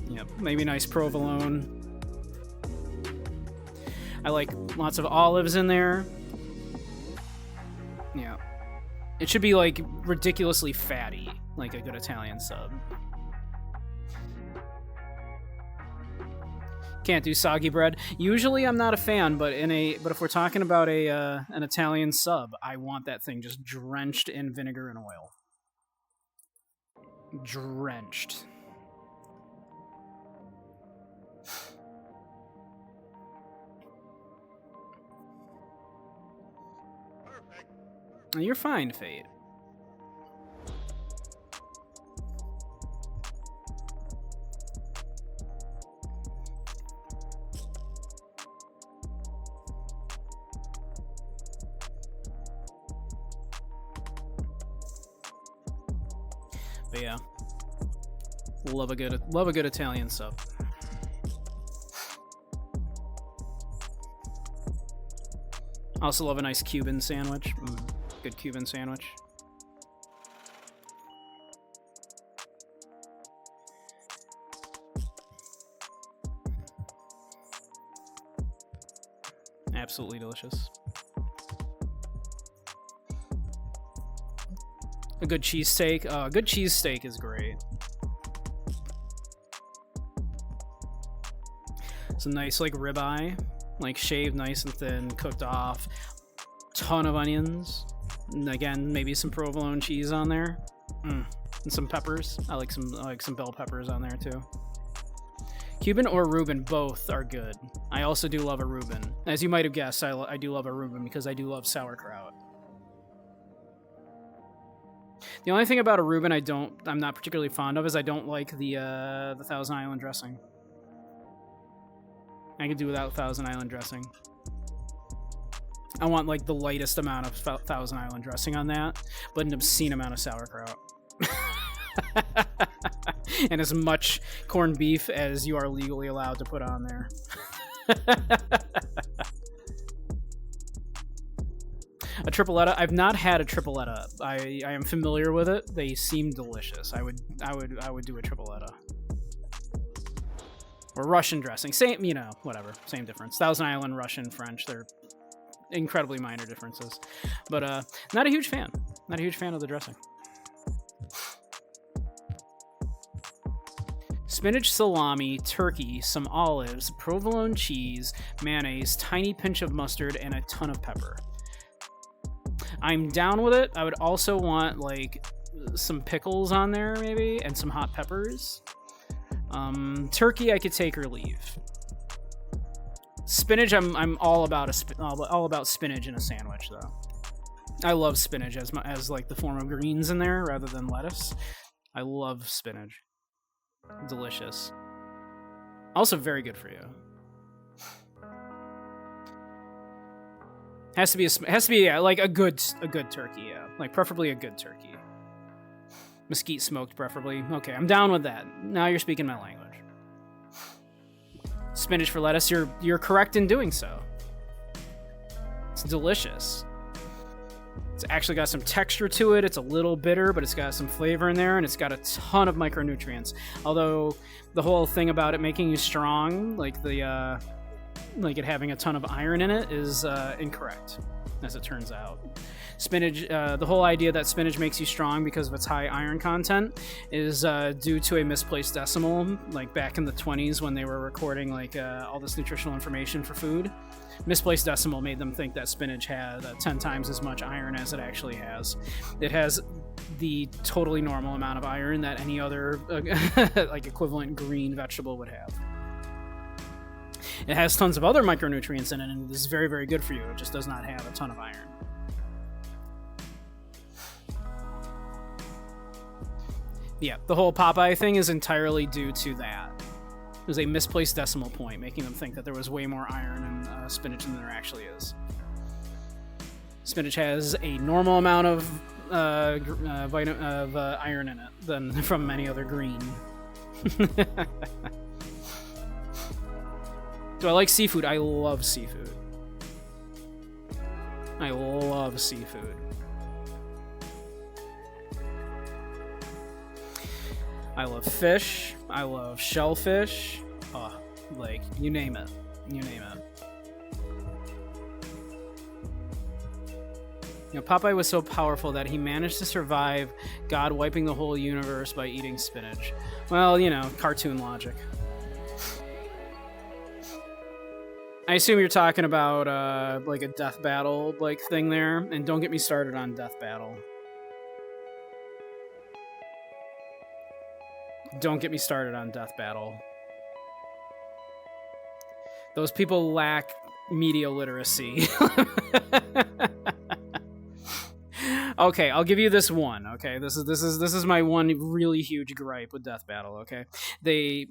Yep, maybe nice provolone. I like lots of olives in there. Yeah. It should be ridiculously fatty, like a good Italian sub. Can't do soggy bread. Usually I'm not a fan, but if we're talking about an Italian sub, I want that thing just drenched in vinegar and oil. Drenched. You're fine, Fate. But yeah, love a good Italian sub. Also love a nice Cuban sandwich. Good Cuban sandwich. Absolutely delicious. A good cheesesteak. A good cheesesteak is great. Some nice like ribeye, like shaved nice and thin, cooked off. Ton of onions. And again, maybe some provolone cheese on there. And some peppers. I like some bell peppers on there too. Cuban or Reuben, both are good. I also do love a Reuben. As you might have guessed, I do love a Reuben because I do love sauerkraut. The only thing about a Reuben I'm not particularly fond of is I don't like the Thousand Island dressing. I could do without Thousand Island dressing. I want like the lightest amount of Thousand Island dressing on that, but an obscene amount of sauerkraut. And as much corned beef as you are legally allowed to put on there. A tripletta. I've not had a tripletta. I am familiar with it. They seem delicious. I would do a tripletta. Or Russian dressing. Same, whatever. Same difference. Thousand Island, Russian, French. They're incredibly minor differences. But not a huge fan. Not a huge fan of the dressing. Spinach, salami, turkey, some olives, provolone cheese, mayonnaise, tiny pinch of mustard, and a ton of pepper. I'm down with it. I would also want like some pickles on there maybe, and some hot peppers. Turkey I could take or leave. Spinach, I'm all about spinach in a sandwich though. I love spinach as like the form of greens in there rather than lettuce. I love spinach. Delicious. Also very good for you. Has to be like a good turkey, yeah. Like preferably a good turkey. Mesquite smoked preferably. Okay, I'm down with that. Now you're speaking my language. Spinach for lettuce, you're correct in doing so. It's delicious. It's actually got some texture to it. It's a little bitter, but it's got some flavor in there, and it's got a ton of micronutrients. Although the whole thing about it making you strong, like it having a ton of iron in it, is incorrect, as it turns out. Spinach, the whole idea that spinach makes you strong because of its high iron content is due to a misplaced decimal, like back in the 20s when they were recording like all this nutritional information for food. Misplaced decimal made them think that spinach had 10 times as much iron as it actually has. It has the totally normal amount of iron that any other like equivalent green vegetable would have. It has tons of other micronutrients in it, and it is very, very good for you. It just does not have a ton of iron. Yeah, the whole Popeye thing is entirely due to that. It was a misplaced decimal point, making them think that there was way more iron in spinach than there actually is. Spinach has a normal amount of iron in it than from any other green. Do I like seafood? I love seafood. I love seafood. I love fish. I love shellfish. Oh, like, you name it. You name it. Popeye was so powerful that he managed to survive God wiping the whole universe by eating spinach. Well, cartoon logic. I assume you're talking about like a death battle like thing there, and don't get me started on death battle. Don't get me started on death battle. Those people lack media literacy. Okay, I'll give you this one. Okay, this is my one really huge gripe with Death Battle. Okay, they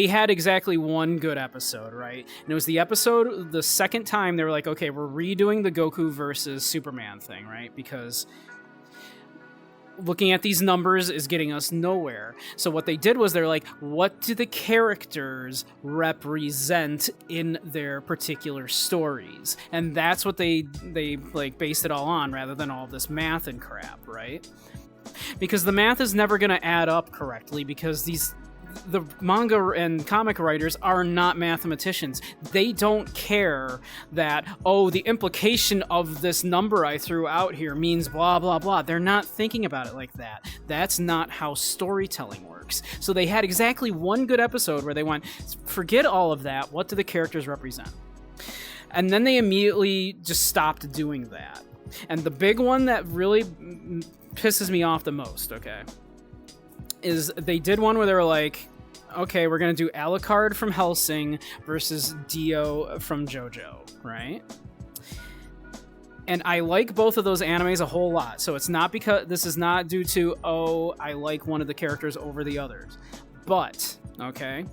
had exactly one good episode, right? And it was the episode the second time they were like, okay, we're redoing the Goku versus Superman thing, right? Because looking at these numbers is getting us nowhere. So what they did was they're like, what do the characters represent in their particular stories? And that's what they like based it all on, rather than all this math and crap, right? Because the math is never going to add up correctly, because the manga and comic writers are not mathematicians. They don't care that, oh, the implication of this number I threw out here means blah, blah, blah. They're not thinking about it like that. That's not how storytelling works. So they had exactly one good episode where they went, forget all of that. What do the characters represent? And then they immediately just stopped doing that. And the big one that really pisses me off the most, okay, is they did one where they were like, okay, we're going to do Alucard from Hellsing versus Dio from JoJo, right? And I like both of those animes a whole lot. So it's not because this is not due to, oh, I like one of the characters over the others. But, okay,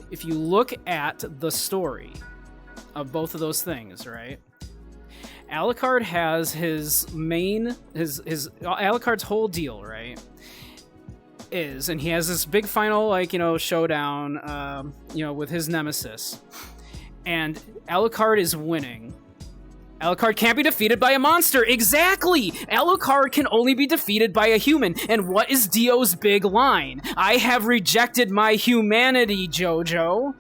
if you look at the story of both of those things, right? Alucard has his Alucard's whole deal, right? And he has this big final, like, showdown, with his nemesis. And Alucard is winning. Alucard can't be defeated by a monster. Exactly! Alucard can only be defeated by a human. And what is Dio's big line? I have rejected my humanity, Jojo.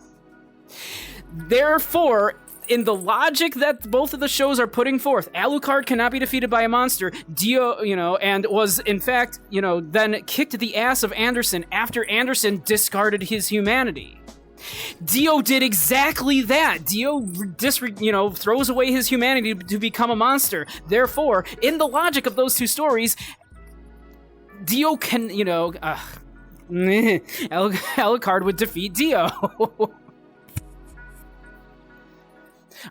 Therefore, in the logic that both of the shows are putting forth, Alucard cannot be defeated by a monster. Dio, and was, in fact, then kicked the ass of Anderson after Anderson discarded his humanity. Dio did exactly that. Dio, throws away his humanity to become a monster. Therefore, in the logic of those two stories, Dio can, Alucard would defeat Dio.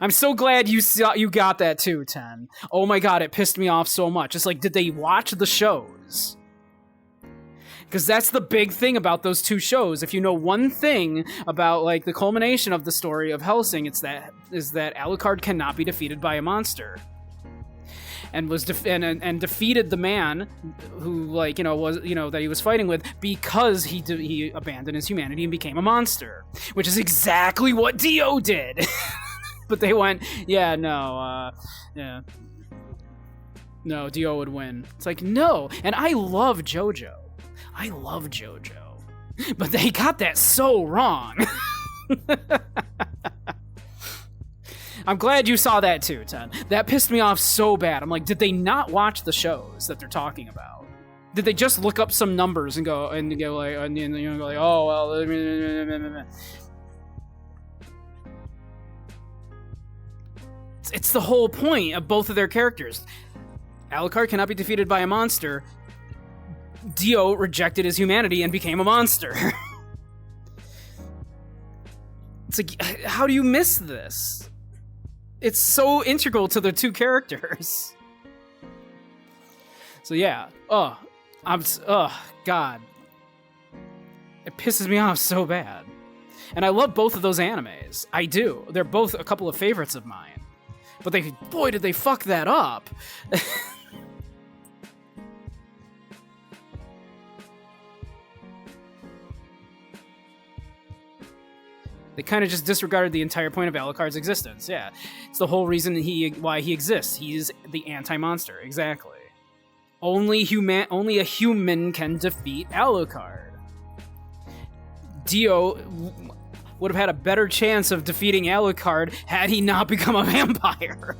I'm so glad you got that too, Ten. Oh my god, it pissed me off so much. It's like, did they watch the shows? Because that's the big thing about those two shows. If you know one thing about, like, the culmination of the story of Hellsing, is that Alucard cannot be defeated by a monster. And was and defeated the man who, like, that he was fighting with, because he abandoned his humanity and became a monster, which is exactly what Dio did. But they went, no, Dio would win. It's like, no. And I love JoJo. But they got that so wrong. I'm glad you saw that too, Ten. That pissed me off so bad. I'm like, did they not watch the shows that they're talking about? Did they just look up some numbers and go like, oh, well... It's the whole point of both of their characters. Alucard cannot be defeated by a monster. Dio rejected his humanity and became a monster. It's like, how do you miss this? It's so integral to the two characters. So yeah. God. It pisses me off so bad. And I love both of those animes. I do. They're both a couple of favorites of mine. But boy, did they fuck that up. They kind of just disregarded the entire point of Alucard's existence. Yeah, it's the whole reason why he exists. He's the anti-monster. Exactly. Only a human can defeat Alucard. Dio would have had a better chance of defeating Alucard had he not become a vampire.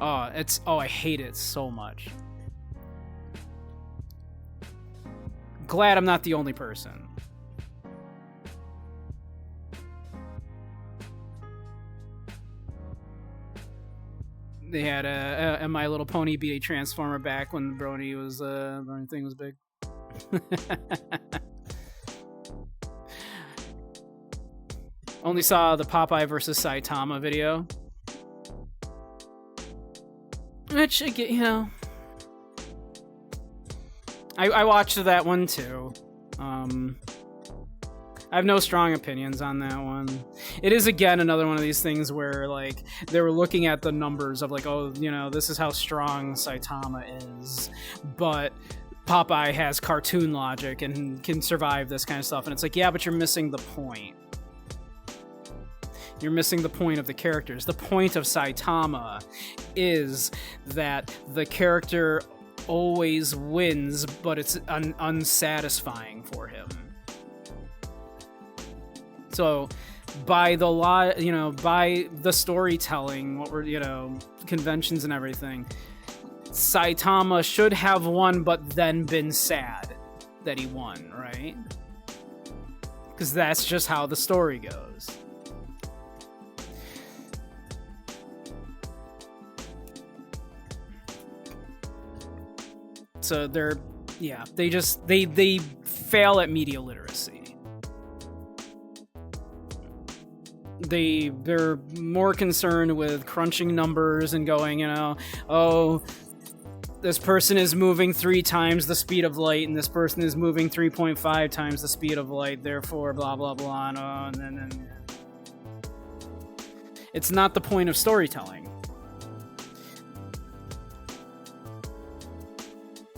I hate it so much. Glad I'm not the only person. They had a My Little Pony be a Transformer back when the Brony thing was big. Only saw the Popeye versus Saitama video. Which, you know, I watched that one too. I have no strong opinions on that one. It is, again, another one of these things where, like, they were looking at the numbers of, like, oh, you know, this is how strong Saitama is, but Popeye has cartoon logic and can survive this kind of stuff. And it's like, yeah, but you're missing the point. You're missing the point of the characters. The point of Saitama is that the character always wins, but it's unsatisfying for him. So, by the storytelling, what we're, conventions and everything, Saitama should have won, but then been sad that he won, right? Because that's just how the story goes. So they fail at media literacy. They're more concerned with crunching numbers and going, oh, this person is moving 3 times the speed of light, and this person is moving 3.5 times the speed of light, therefore blah blah blah, and then it's not the point of storytelling.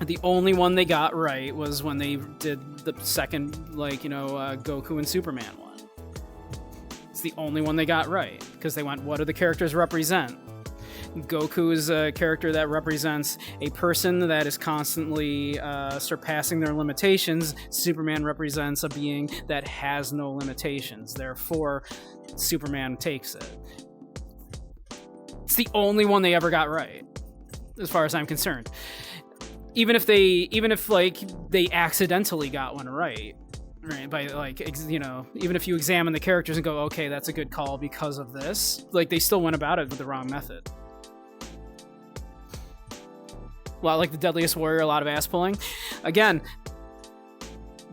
The only one they got right was when they did the second, Goku and Superman one. It's the only one they got right, because they went, what do the characters represent? Goku is a character that represents a person that is constantly surpassing their limitations. Superman represents a being that has no limitations. Therefore, Superman takes it. It's the only one they ever got right, as far as I'm concerned. Even if they accidentally got one right, by even if you examine the characters and go, okay, that's a good call because of this, they still went about it with the wrong method. Well, like the Deadliest Warrior, a lot of ass pulling. Again,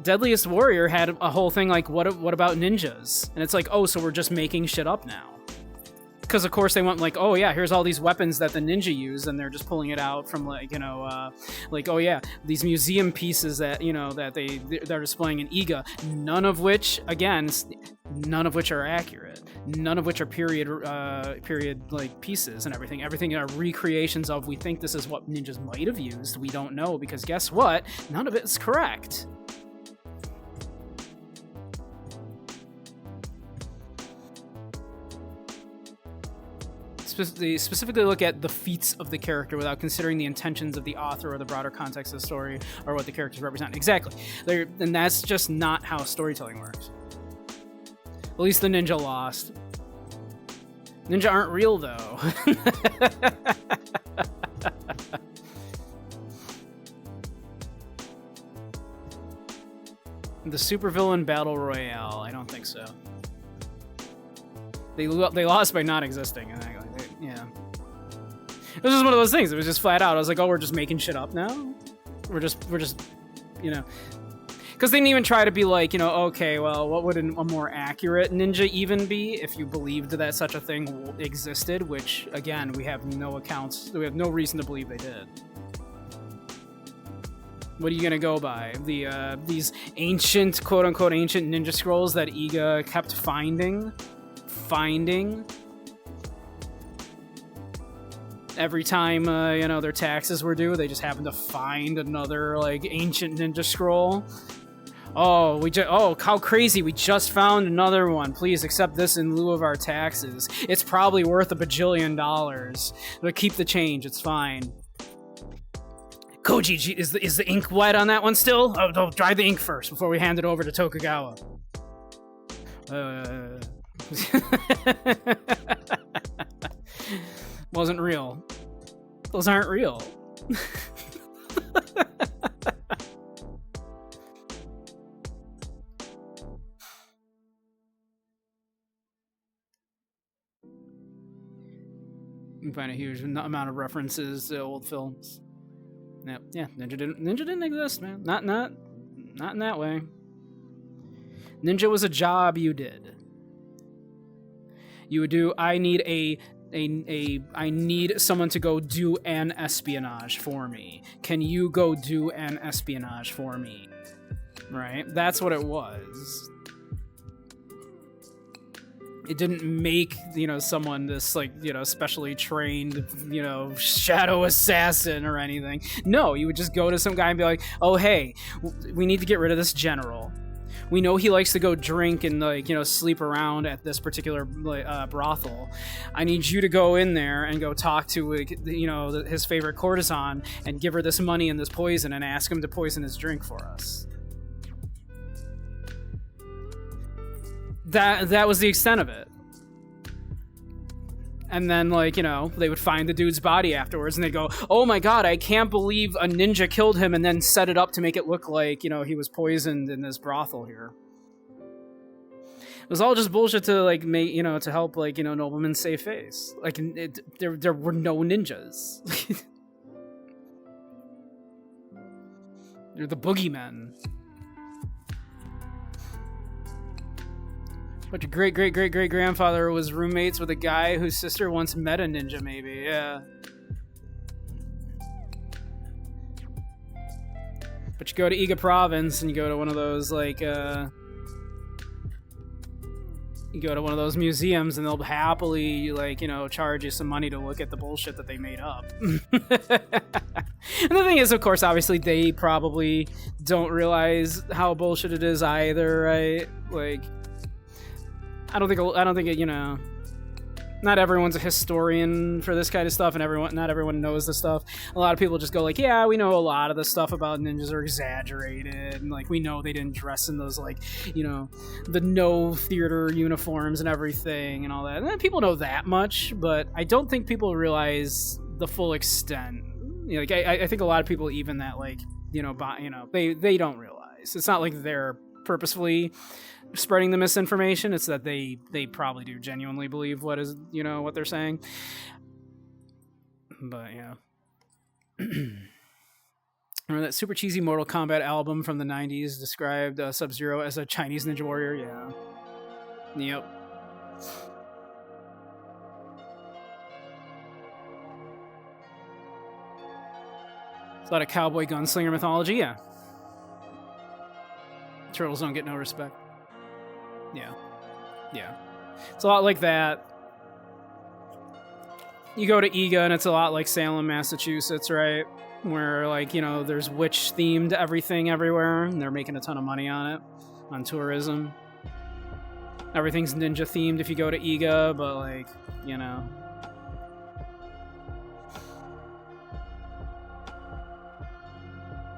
Deadliest Warrior had a whole thing like, what about ninjas? And it's like, oh, so we're just making shit up now. Because of course they went like, oh yeah, here's all these weapons that the ninja use, and they're just pulling it out from oh yeah, these museum pieces that they're displaying in Iga, none of which are accurate, none of which are period pieces and everything. Everything are recreations of, we think this is what ninjas might have used. We don't know, because guess what? None of it is correct. They specifically look at the feats of the character without considering the intentions of the author or the broader context of the story or what the characters represent. Exactly. And that's just not how storytelling works. At least the ninja lost. Ninja aren't real, though. The supervillain battle royale. I don't think so. They lost by not existing. Yeah. It was just one of those things. It was just flat out. I was like, oh, we're just making shit up now? We're just because they didn't even try to be like, okay, well, what would a more accurate ninja even be if you believed that such a thing existed, which, again, we have no reason to believe they did. What are you gonna go by? These ancient, quote-unquote, ancient ninja scrolls that Iga kept finding every time their taxes were due. They just happened to find another ancient ninja scroll. Oh, how crazy, we just found another one. Please accept this in lieu of our taxes. It's probably worth $1 bajillion, but keep the change, it's fine. Koji, is the ink wet on that one still? Oh, dry the ink first before we hand it over to Tokugawa. Wasn't real. Those aren't real. You can find a huge amount of references to old films. Yep. Yeah, Ninja didn't exist, man. Not in that way. Ninja was a job you did. You would do. I need I need someone to go do an espionage for me. Can you go do an espionage for me? Right? That's what it was. It didn't make, someone this, specially trained, shadow assassin or anything. No, you would just go to some guy and be like, oh, hey, we need to get rid of this general. We know he likes to go drink and, sleep around at this particular brothel. I need you to go in there and go talk to, his favorite courtesan and give her this money and this poison and ask him to poison his drink for us. That was the extent of it. And then, they would find the dude's body afterwards, and they'd go, oh my god, I can't believe a ninja killed him, and then set it up to make it look like, he was poisoned in this brothel here. It was all just bullshit to, make, to help, noblemen save face. There were no ninjas. They're the boogeymen. But your great-great-great-great-grandfather was roommates with a guy whose sister once met a ninja, maybe. Yeah. But you go to Iga Province and you go to one of those, you go to one of those museums and they'll happily, charge you some money to look at the bullshit that they made up. And the thing is, of course, obviously, they probably don't realize how bullshit it is either, right? I don't think it, not everyone's a historian for this kind of stuff, and not everyone knows this stuff. A lot of people just go yeah, we know a lot of the stuff about ninjas are exaggerated, and we know they didn't dress in those the no theater uniforms and everything and all that. And people know that much, but I don't think people realize the full extent. I think a lot of people, even that they don't realize. It's not like they're purposefully spreading the misinformation. It's that they probably do genuinely believe what they're saying. But yeah. Remember that super cheesy Mortal Kombat album from the 90s described Sub-Zero as a Chinese ninja warrior? Yeah. Yep. It's a lot of cowboy gunslinger mythology, yeah. Turtles don't get no respect. Yeah. It's a lot like that. You go to Iga and it's a lot like Salem, Massachusetts, right? Where, there's witch-themed everything everywhere, and they're making a ton of money on it, on tourism. Everything's ninja-themed if you go to Iga, but,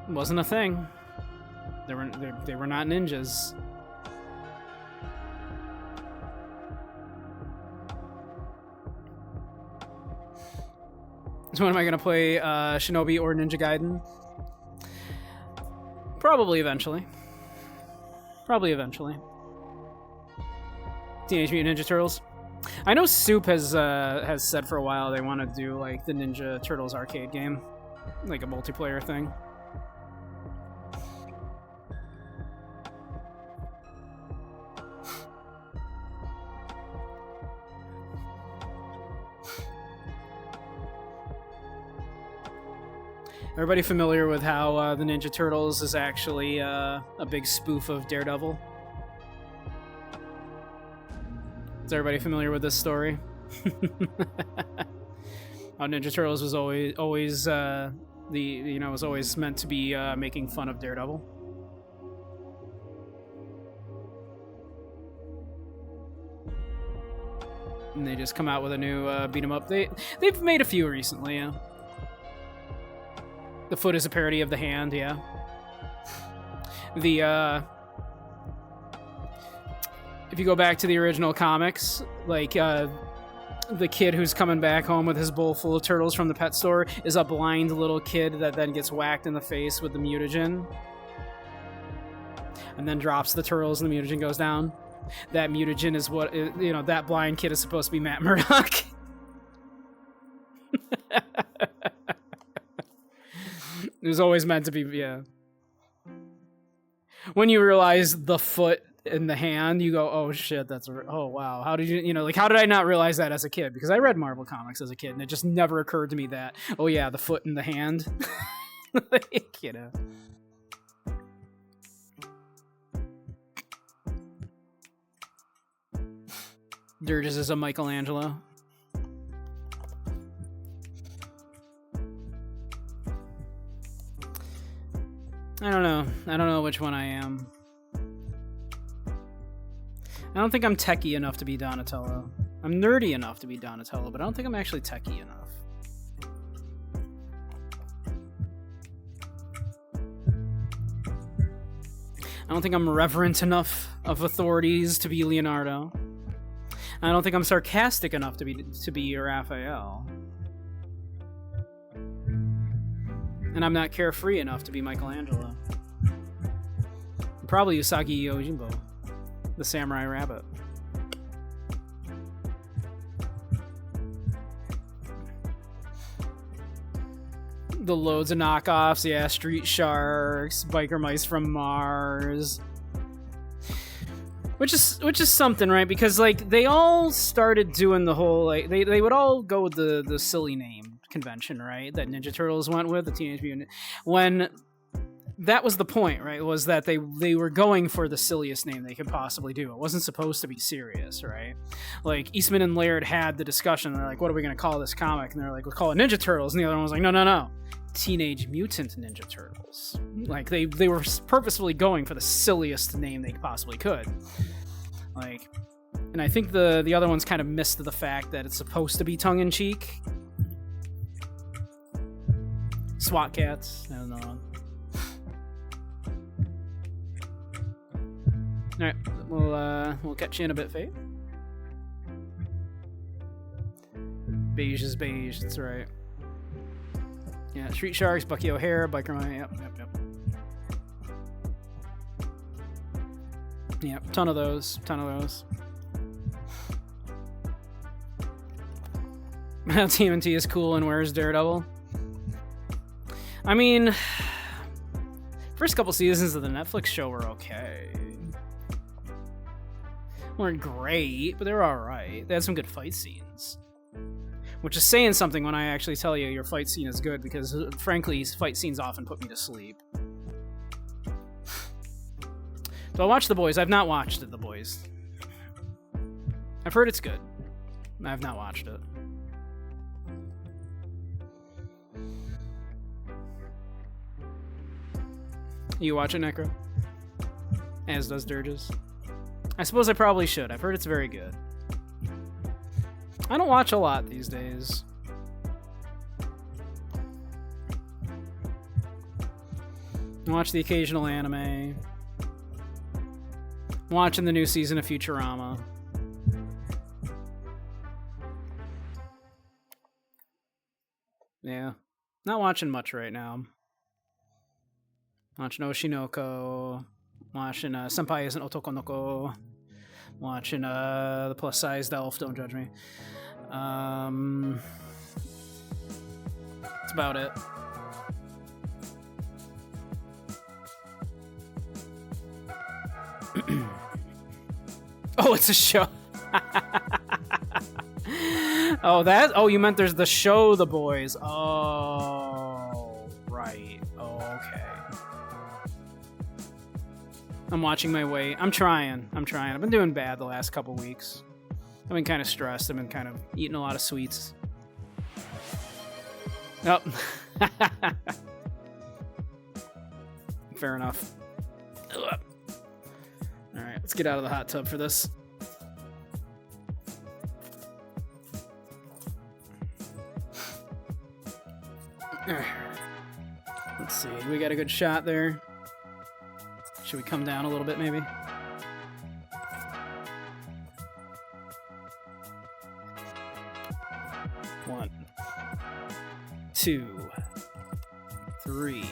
it wasn't a thing. They were not ninjas. So when am I going to play Shinobi or Ninja Gaiden? Probably eventually. Teenage Mutant Ninja Turtles. I know Soup has said for a while they want to do the Ninja Turtles arcade game, a multiplayer thing. Everybody familiar with how the Ninja Turtles is actually a big spoof of Daredevil? Is everybody familiar with this story? How Ninja Turtles was always was always meant to be making fun of Daredevil. And they just come out with a new beat 'em up. They've made a few recently, yeah. The foot is a parody of the hand, yeah. If you go back to the original comics, the kid who's coming back home with his bowl full of turtles from the pet store is a blind little kid that then gets whacked in the face with the mutagen. And then drops the turtles and the mutagen goes down. That mutagen is what, that blind kid is supposed to be Matt Murdock. It was always meant to be, yeah. When you realize the foot in the hand, you go, oh shit, oh wow, how did you know, like, how did I not realize that as a kid? Because I read Marvel comics as a kid, and it just never occurred to me that, oh yeah, the foot in the hand. Like, you know. Dirges is a Michelangelo. I don't know which one I am. I don't think I'm techie enough to be Donatello. I'm nerdy enough to be Donatello, but I don't think I'm actually techie enough. I don't think I'm reverent enough of authorities to be Leonardo. I don't think I'm sarcastic enough to be Raphael. And I'm not carefree enough to be Michelangelo. I'm probably Usagi Yojimbo, the samurai rabbit. The loads of knockoffs, yeah, Street Sharks, Biker Mice from Mars. Which is something, right? Because, like, they all started doing the whole, like, they would all go with the silly name convention, right? That Ninja Turtles went with, the Teenage Mutant. When that was the point, right? Was that they were going for the silliest name they could possibly do. It wasn't supposed to be serious, right? Like, Eastman and Laird had the discussion. They're like, what are we going to call this comic? And they're like, we'll call it Ninja Turtles. And the other one was like, no. Teenage Mutant Ninja Turtles. Like, they were purposefully going for the silliest name they possibly could. Like, and I think the other ones kind of missed the fact that it's supposed to be tongue-in-cheek. SWAT Cats. I don't know. Alright, we'll catch you in a bit, Faye. Beige is beige, that's right. Yeah, Street Sharks, Bucky O'Hare, Biker Mice, yep. Yep, ton of those. TMNT is cool, and where's Daredevil? I mean, first couple seasons of the Netflix show were okay. Weren't great, but they were alright. They had some good fight scenes. Which is saying something when I actually tell you your fight scene is good, because, frankly, fight scenes often put me to sleep. So I watched The Boys. I've not watched it, The Boys. I've heard it's good. I've not watched it. You watch it, Necro? As does Dirges. I suppose I probably should. I've heard it's very good. I don't watch a lot these days. I watch the occasional anime. I'm watching the new season of Futurama. Yeah. Not watching much right now. Watching Oshinoko. Watching Senpai Isn't Otokonoko. Watching The Plus Sized Elf, don't judge me. That's about it. Oh, it's a show. Oh, you meant there's the show The Boys. Oh, right. Oh, okay. I'm watching my weight. I'm trying. I've been doing bad the last couple weeks. I've been kind of stressed. I've been kind of eating a lot of sweets. Oh. Fair enough. Ugh. All right, let's get out of the hot tub for this. Let's see. We got a good shot there. Should we come down a little bit, maybe? One, 2, 3,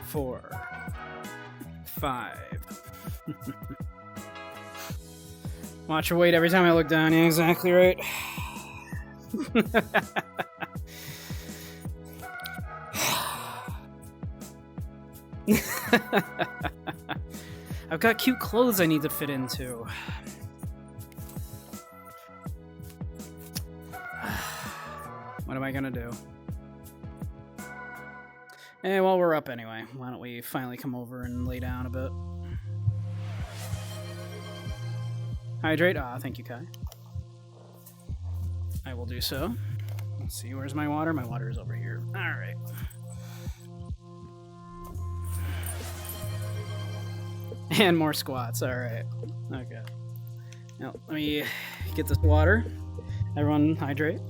4, 5. Watch your weight every time I look down. Yeah, exactly right. I've got cute clothes I need to fit into. What am I gonna do? Hey, well, we're up anyway. Why don't we finally come over and lay down a bit? Hydrate? Ah, thank you, Kai. I will do so. Let's see, where's my water? My water is over here. Alright. And more squats, alright. Okay. Now, let me get this water. Everyone hydrate.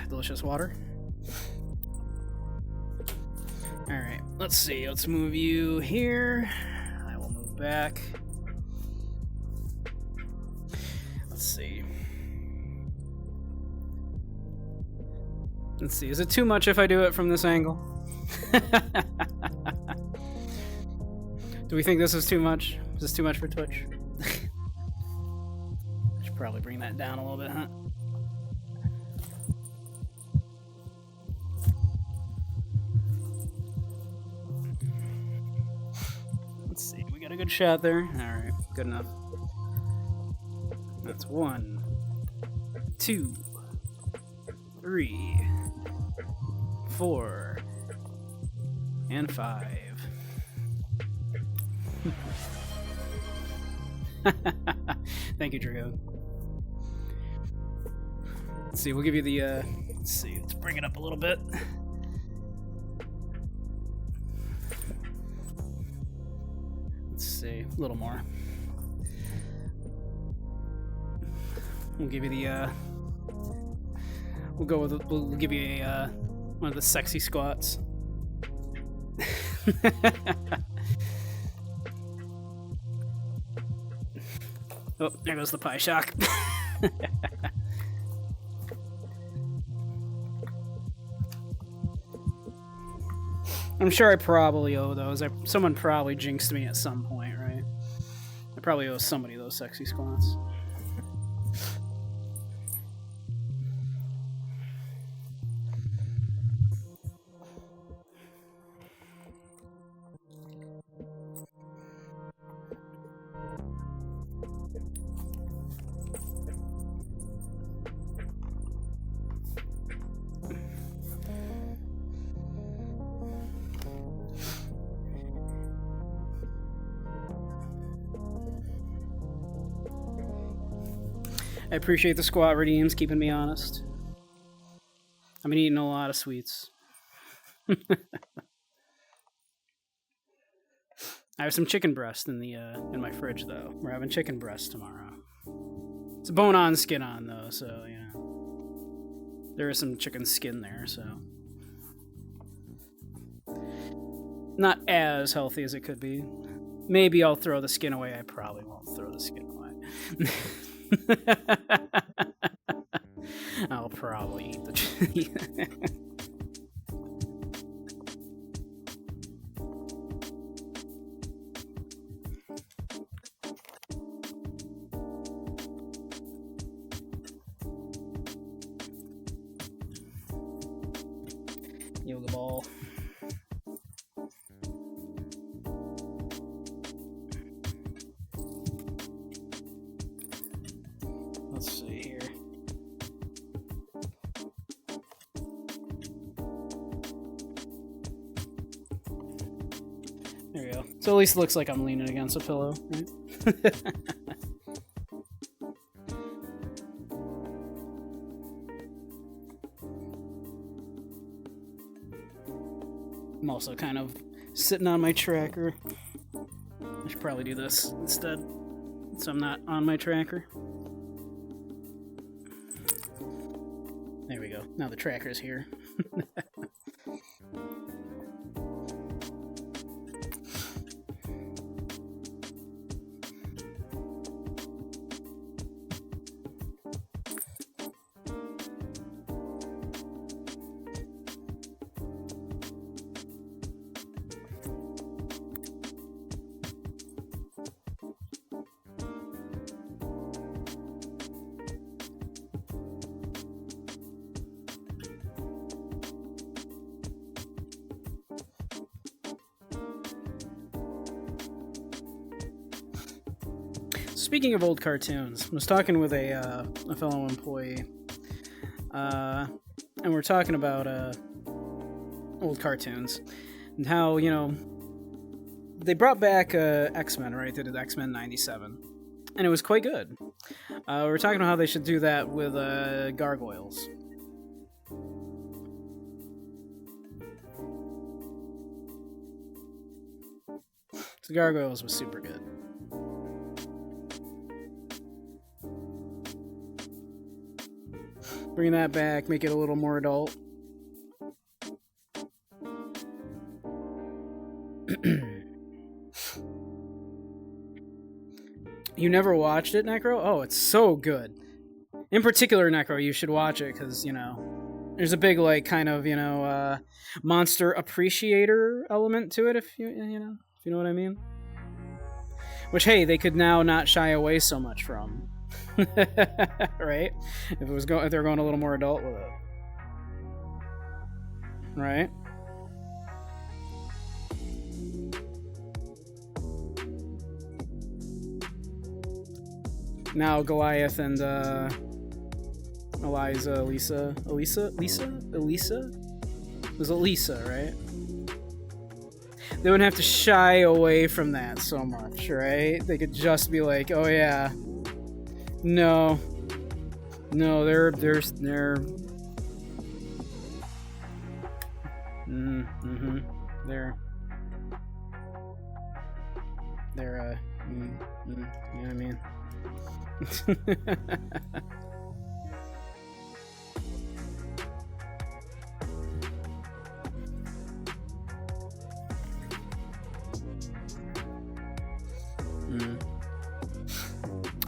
Delicious water. Alright, let's see. Let's move you here. I will move back. Let's see. Let's see. Is it too much if I do it from this angle? Do we think this is too much? Is this too much for Twitch? Should probably bring that down a little bit, huh? Let's see. We got a good shot there. Alright, good enough. That's 1, 2, 3, 4, and 5. Thank you, Drago. Let's see, we'll give you the, let's see, let's bring it up a little bit. Let's see, a little more. We'll give you the, we'll give you a, one of the sexy squats. Oh, there goes the pie shock. I'm sure I probably owe those. Someone probably jinxed me at some point, right? I probably owe somebody those sexy squats. I appreciate the squat redeems, keeping me honest. I've been eating a lot of sweets. I have some chicken breast in the in my fridge though. We're having chicken breast tomorrow. It's bone on, skin on though, so yeah. There is some chicken skin there, so not as healthy as it could be. Maybe I'll throw the skin away. I probably won't throw the skin away. I'll probably eat the cheese. Yoga ball. Let's see here. There we go. So at least it looks like I'm leaning against a pillow, right? I'm also kind of sitting on my tracker. I should probably do this instead, so I'm not on my tracker. There we go. Now the tracker's here. speaking of old cartoons, I was talking with a fellow employee, and we're talking about old cartoons and how, you know, they brought back X-Men, right? They did X-Men 97, and it was quite good. We were talking about how they should do that with Gargoyles. The Gargoyles was super good. Bring that back, make it a little more adult. You never watched it, Necro? Oh, it's so good. In particular, Necro, you should watch it because, you know, there's a big, like, kind of, you know, monster appreciator element to it, if you know what I mean. Which, hey, they could now not shy away so much from, right? If they're going a little more adult with it, right? Now Goliath and Elisa? It was Elisa, right? They wouldn't have to shy away from that so much, right? They could just be like, oh yeah, no, they're you know what I mean?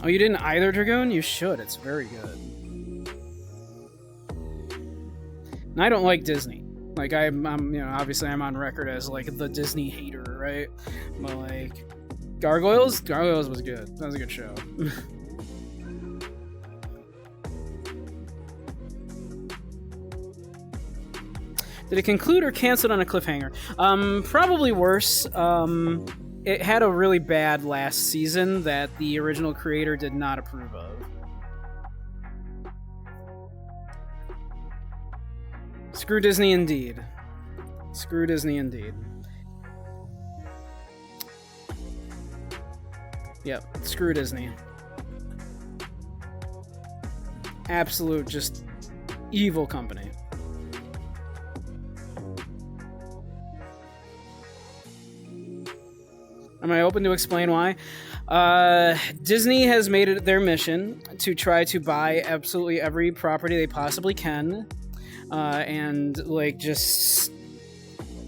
Oh, you didn't either, Dragoon? You should. It's very good. And I don't like Disney. Like, I'm, you know, obviously I'm on record as, like, the Disney hater, right? But, like, Gargoyles was good. That was a good show. Did it conclude or canceled on a cliffhanger? Probably worse. It had a really bad last season that the original creator did not approve of. Screw Disney indeed. Screw Disney indeed. Yep, screw Disney. Absolute, just evil company. Am I open to explain why? Disney has made it their mission to try to buy absolutely every property they possibly can, and like just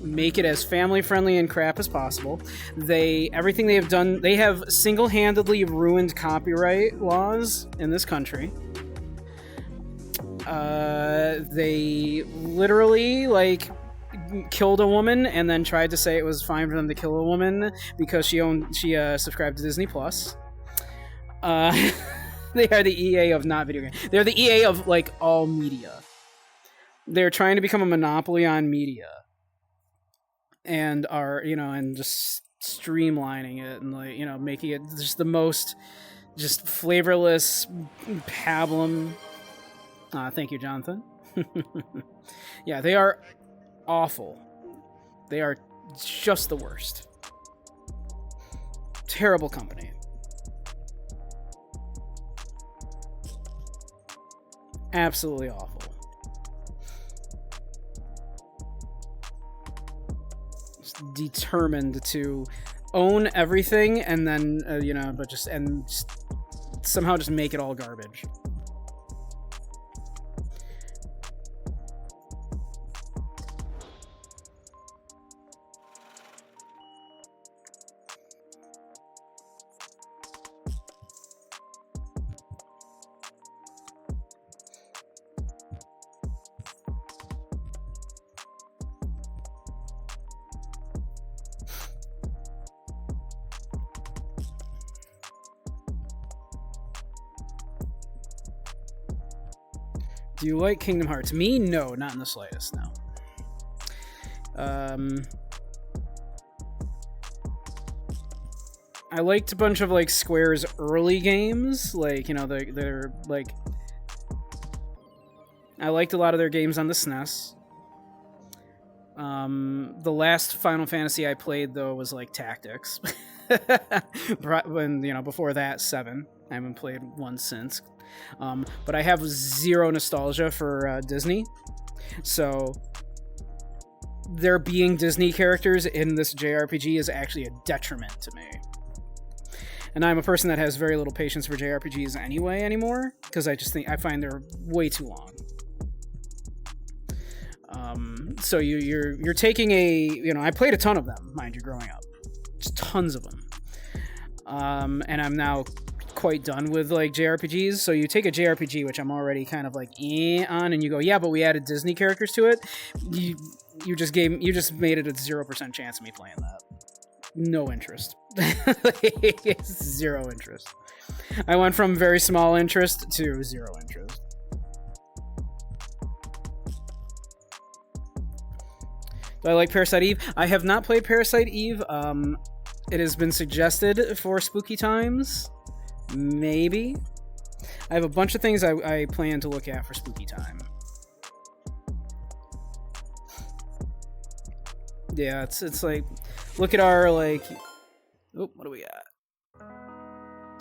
make it as family friendly and crap as possible. Everything they have done, they have single-handedly ruined copyright laws in this country. They literally like killed a woman and then tried to say it was fine for them to kill a woman because she subscribed to Disney Plus. They are the EA of not video games. They're the EA of like all media. They're trying to become a monopoly on media, and are, you know, and just streamlining it and, like, you know, making it just the most just flavorless pablum. Thank you, Jonathan. Yeah, they are awful. They are just the worst. Terrible company. Absolutely awful. Just determined to own everything and then, you know, but just somehow just make it all garbage. Do you like Kingdom Hearts? Me? No, not in the slightest, no. I liked a bunch of like Square's early games, like they're like I liked a lot of their games on the SNES. The last Final Fantasy I played though was like Tactics. When before that 7. I haven't played one since. But I have zero nostalgia for Disney, so there being Disney characters in this JRPG is actually a detriment to me. And I'm a person that has very little patience for JRPGs anyway anymore, because I find they're way too long. So you're taking I played a ton of them, mind you, growing up, just tons of them. And I'm now quite done with like JRPGs. So you take a JRPG, which I'm already kind of like on, and you go, yeah, but we added Disney characters to it. You just made it a 0% chance of me playing that. No interest. Zero interest. I went from very small interest to zero interest. Do I like Parasite Eve? I have not played Parasite Eve. It has been suggested for spooky times. Maybe. I have a bunch of things I plan to look at for spooky time. Yeah, it's like, look at our like. Oh, what do we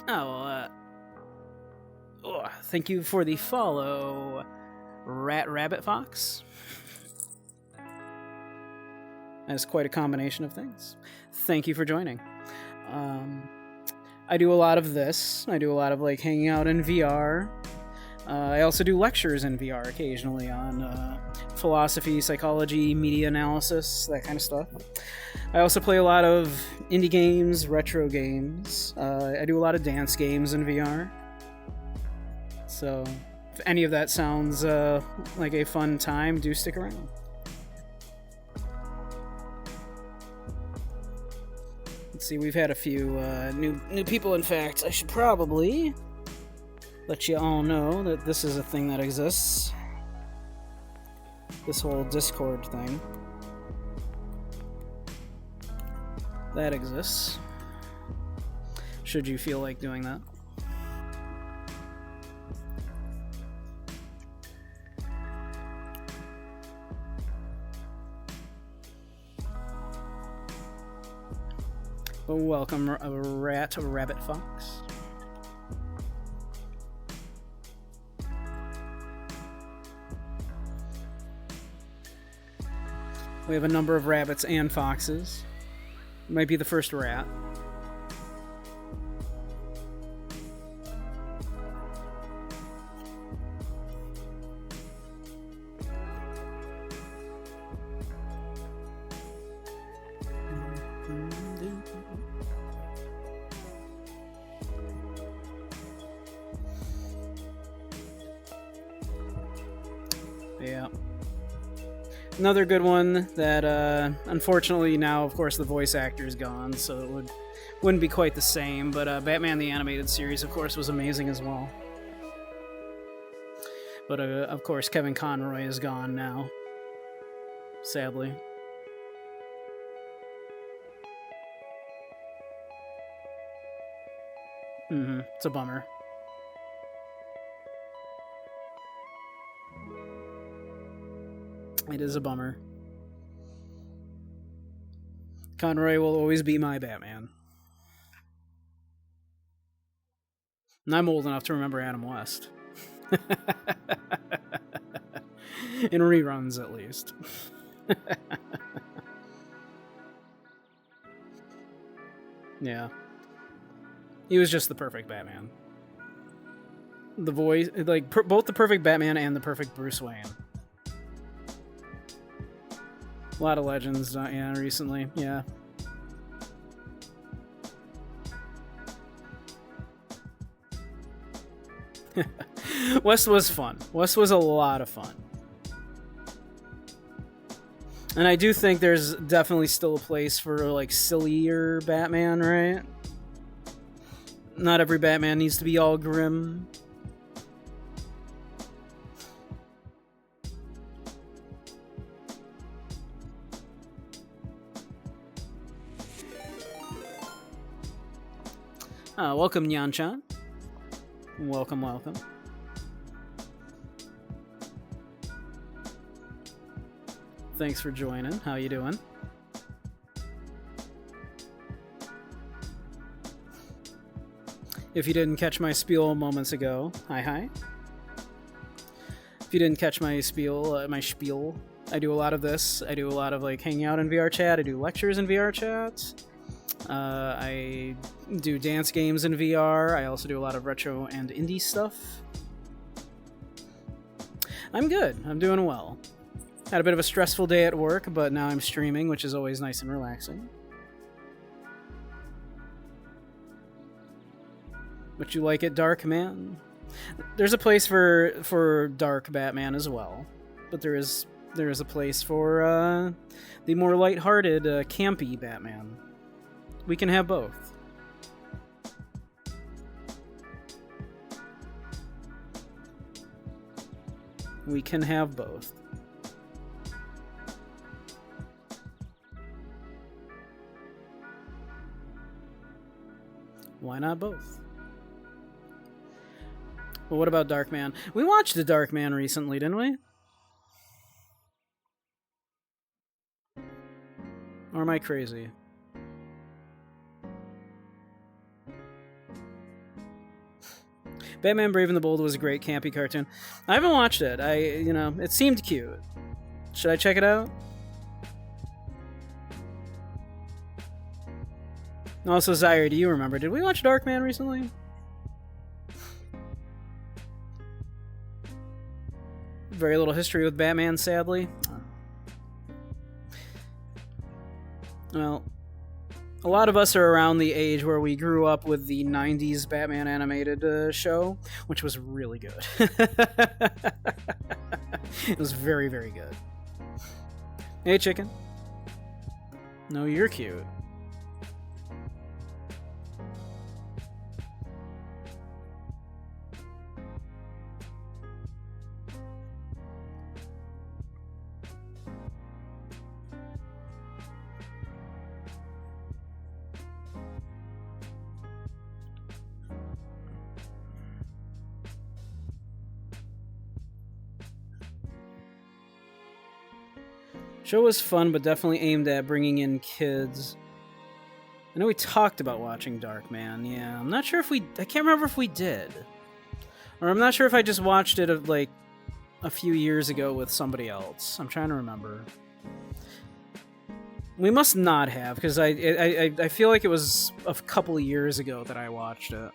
got? Thank you for the follow, Rabbit Fox. That's quite a combination of things. Thank you for joining. I do a lot of this. I do a lot of like hanging out in VR. I also do lectures in VR occasionally on philosophy, psychology, media analysis, that kind of stuff. I also play a lot of indie games, retro games. I do a lot of dance games in VR. So if any of that sounds like a fun time, do stick around. Let's see, we've had a few new people. In fact, I should probably let you all know that this is a thing that exists. This whole Discord thing. That exists. Should you feel like doing that. Welcome, Rabbit Fox. We have a number of rabbits and foxes. Might be the first rat. Yeah. Another good one that, unfortunately now, of course, the voice actor is gone, so it wouldn't be quite the same, but Batman the Animated Series, of course, was amazing as well. But, of course, Kevin Conroy is gone now, sadly. It's a bummer. It is a bummer. Conroy will always be my Batman. And I'm old enough to remember Adam West. In reruns, at least. Yeah. He was just the perfect Batman. The voice, like, both the perfect Batman and the perfect Bruce Wayne. A lot of legends, yeah, recently, yeah. West was fun. West was a lot of fun. And I do think there's definitely still a place for, like, sillier Batman, right? Not every Batman needs to be all grim. Welcome, Nyan-chan. Welcome, welcome. Thanks for joining. How you doing? If you didn't catch my spiel moments ago, hi. If you didn't catch my spiel, I do a lot of this. I do a lot of like hanging out in VRChat. I do lectures in VRChat. I do dance games in VR. I also do a lot of retro and indie stuff. I'm good. I'm doing well. Had a bit of a stressful day at work, but now I'm streaming, which is always nice and relaxing. But you like it dark, man? There's a place for dark Batman as well, but there is a place for the more lighthearted, campy Batman. We can have both. We can have both. Why not both? Well, what about Darkman? We watched the Darkman recently, didn't we? Or am I crazy? Batman Brave and the Bold was a great campy cartoon. I haven't watched it. It seemed cute. Should I check it out? Also, Zyre, do you remember? Did we watch Darkman recently? Very little history with Batman, sadly. Well, a lot of us are around the age where we grew up with the 90s Batman animated show, which was really good. It was very, very good. Hey, chicken. No, you're cute. Show was fun, but definitely aimed at bringing in kids. I know we talked about watching Darkman. Yeah, I'm not sure if I can't remember if we did. Or I'm not sure if I just watched it like a few years ago with somebody else. I'm trying to remember. We must not have, because I feel like it was a couple of years ago that I watched it.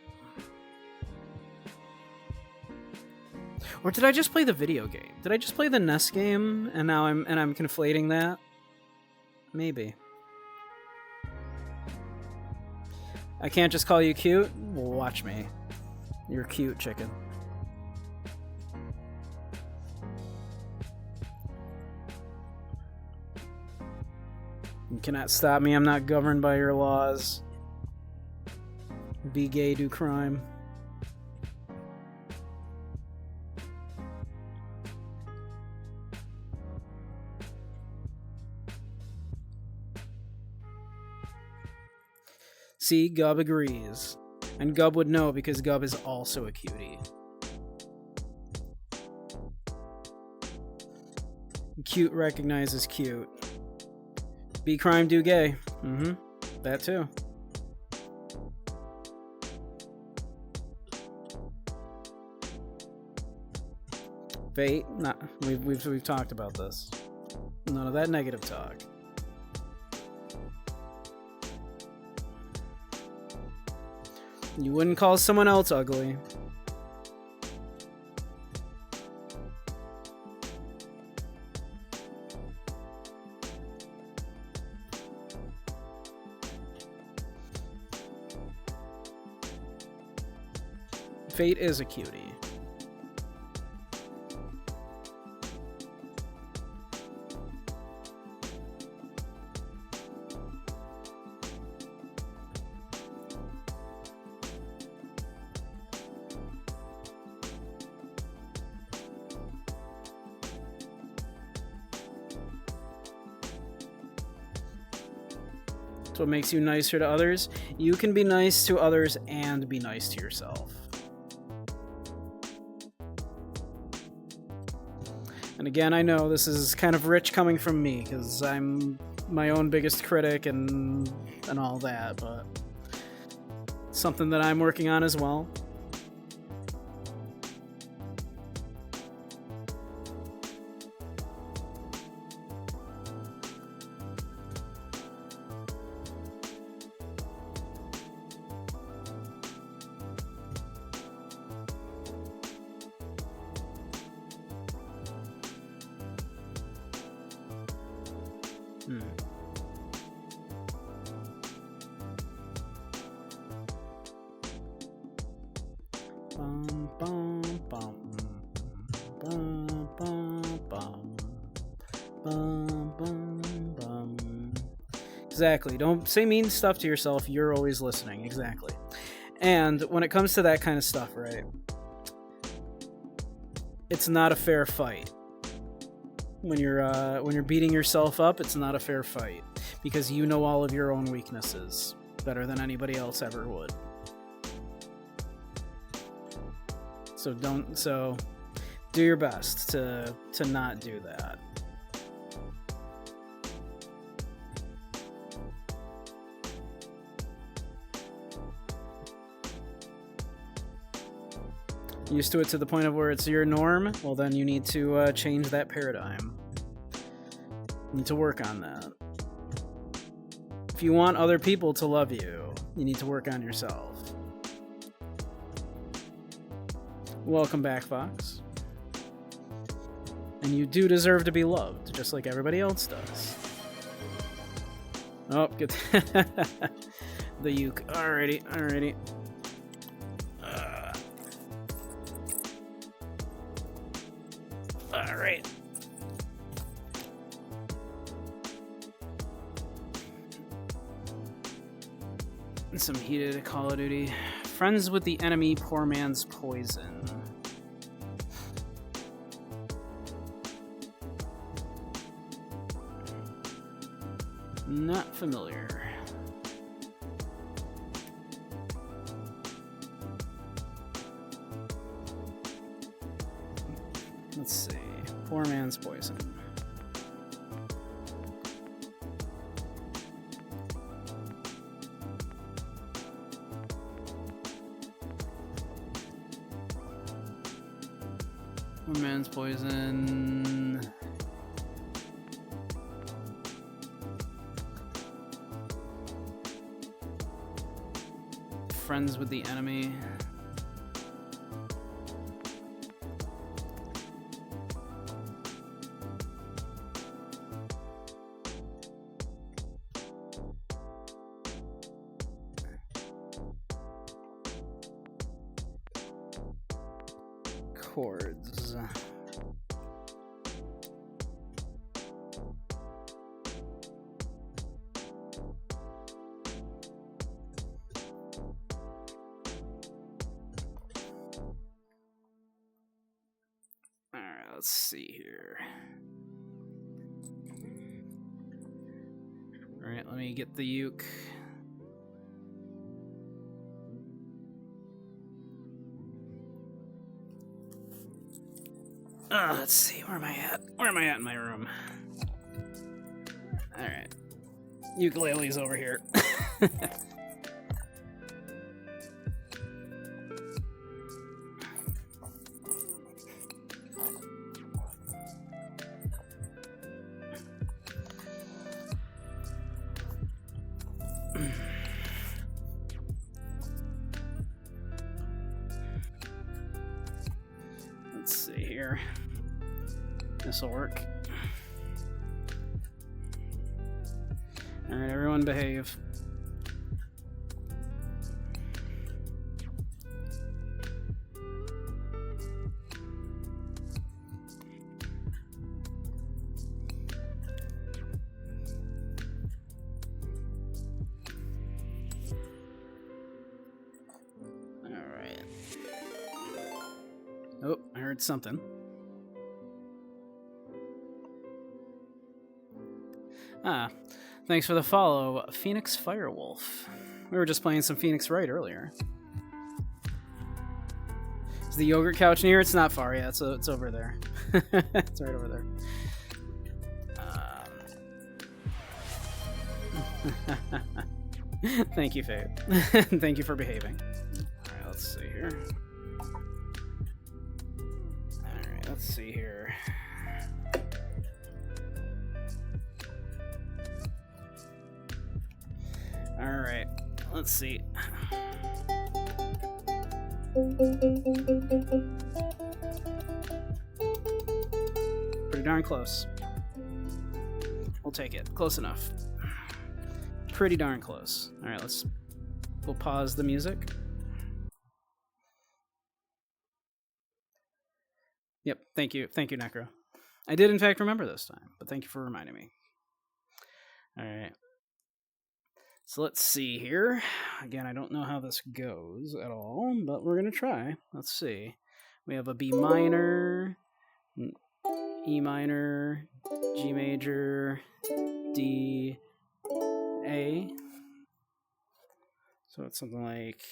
Or did I just play the video game? Did I just play the NES game and now I'm conflating that? Maybe. I can't just call you cute? Well, watch me. You're cute, chicken. You cannot stop me. I'm not governed by your laws. Be gay, do crime. See, Gub agrees. And Gub would know because Gub is also a cutie. Cute recognizes cute. Be crime, do gay. Mm-hmm. That too. Fate? Nah, we've talked about this. None of that negative talk. You wouldn't call someone else ugly. Fate is a cutie. It's what makes you nicer to others. You can be nice to others and be nice to yourself. And again, I know this is kind of rich coming from me because I'm my own biggest critic and all that, but it's something that I'm working on as well. Exactly. Don't say mean stuff to yourself. You're always listening. Exactly. And when it comes to that kind of stuff, right? It's not a fair fight. When you're beating yourself up, it's not a fair fight because you know all of your own weaknesses better than anybody else ever would. So do your best to not do that. Used to it to the point of where it's your norm, well then you need to change that paradigm. You need to work on that. If you want other people to love you, you need to work on yourself. Welcome back, Fox. And you do deserve to be loved, just like everybody else does. Oh, good. The uke. Alrighty. Alright. Some heated Call of Duty. Friends with the enemy, poor man's poison. Not familiar. Let's see. Poor man's poison. Poor man's poison. Friends with the enemy. Chords. Alright, let's see here. Alright, let me get the uke. Let's see, where am I at? Where am I at in my room? Alright. Ukulele's over here. Let's see here. This'll work. Alright, everyone behave. Alright. Oh, I heard something. Thanks for the follow, Phoenix Firewolf. We were just playing some Phoenix Wright earlier. Is the yogurt couch near? It's not far. Yeah, it's over there. It's right over there. Thank you, Faye. Thank you for behaving. Alright, let's see here. Alright, let's see here. Alright, let's see. Pretty darn close. We'll take it. Close enough. Pretty darn close. Alright, we'll pause the music. Yep, thank you, Necro. I did in fact remember this time, but thank you for reminding me. Alright. So let's see here. Again, I don't know how this goes at all, but we're going to try. Let's see. We have a B minor, E minor, G major, D, A. So it's something like,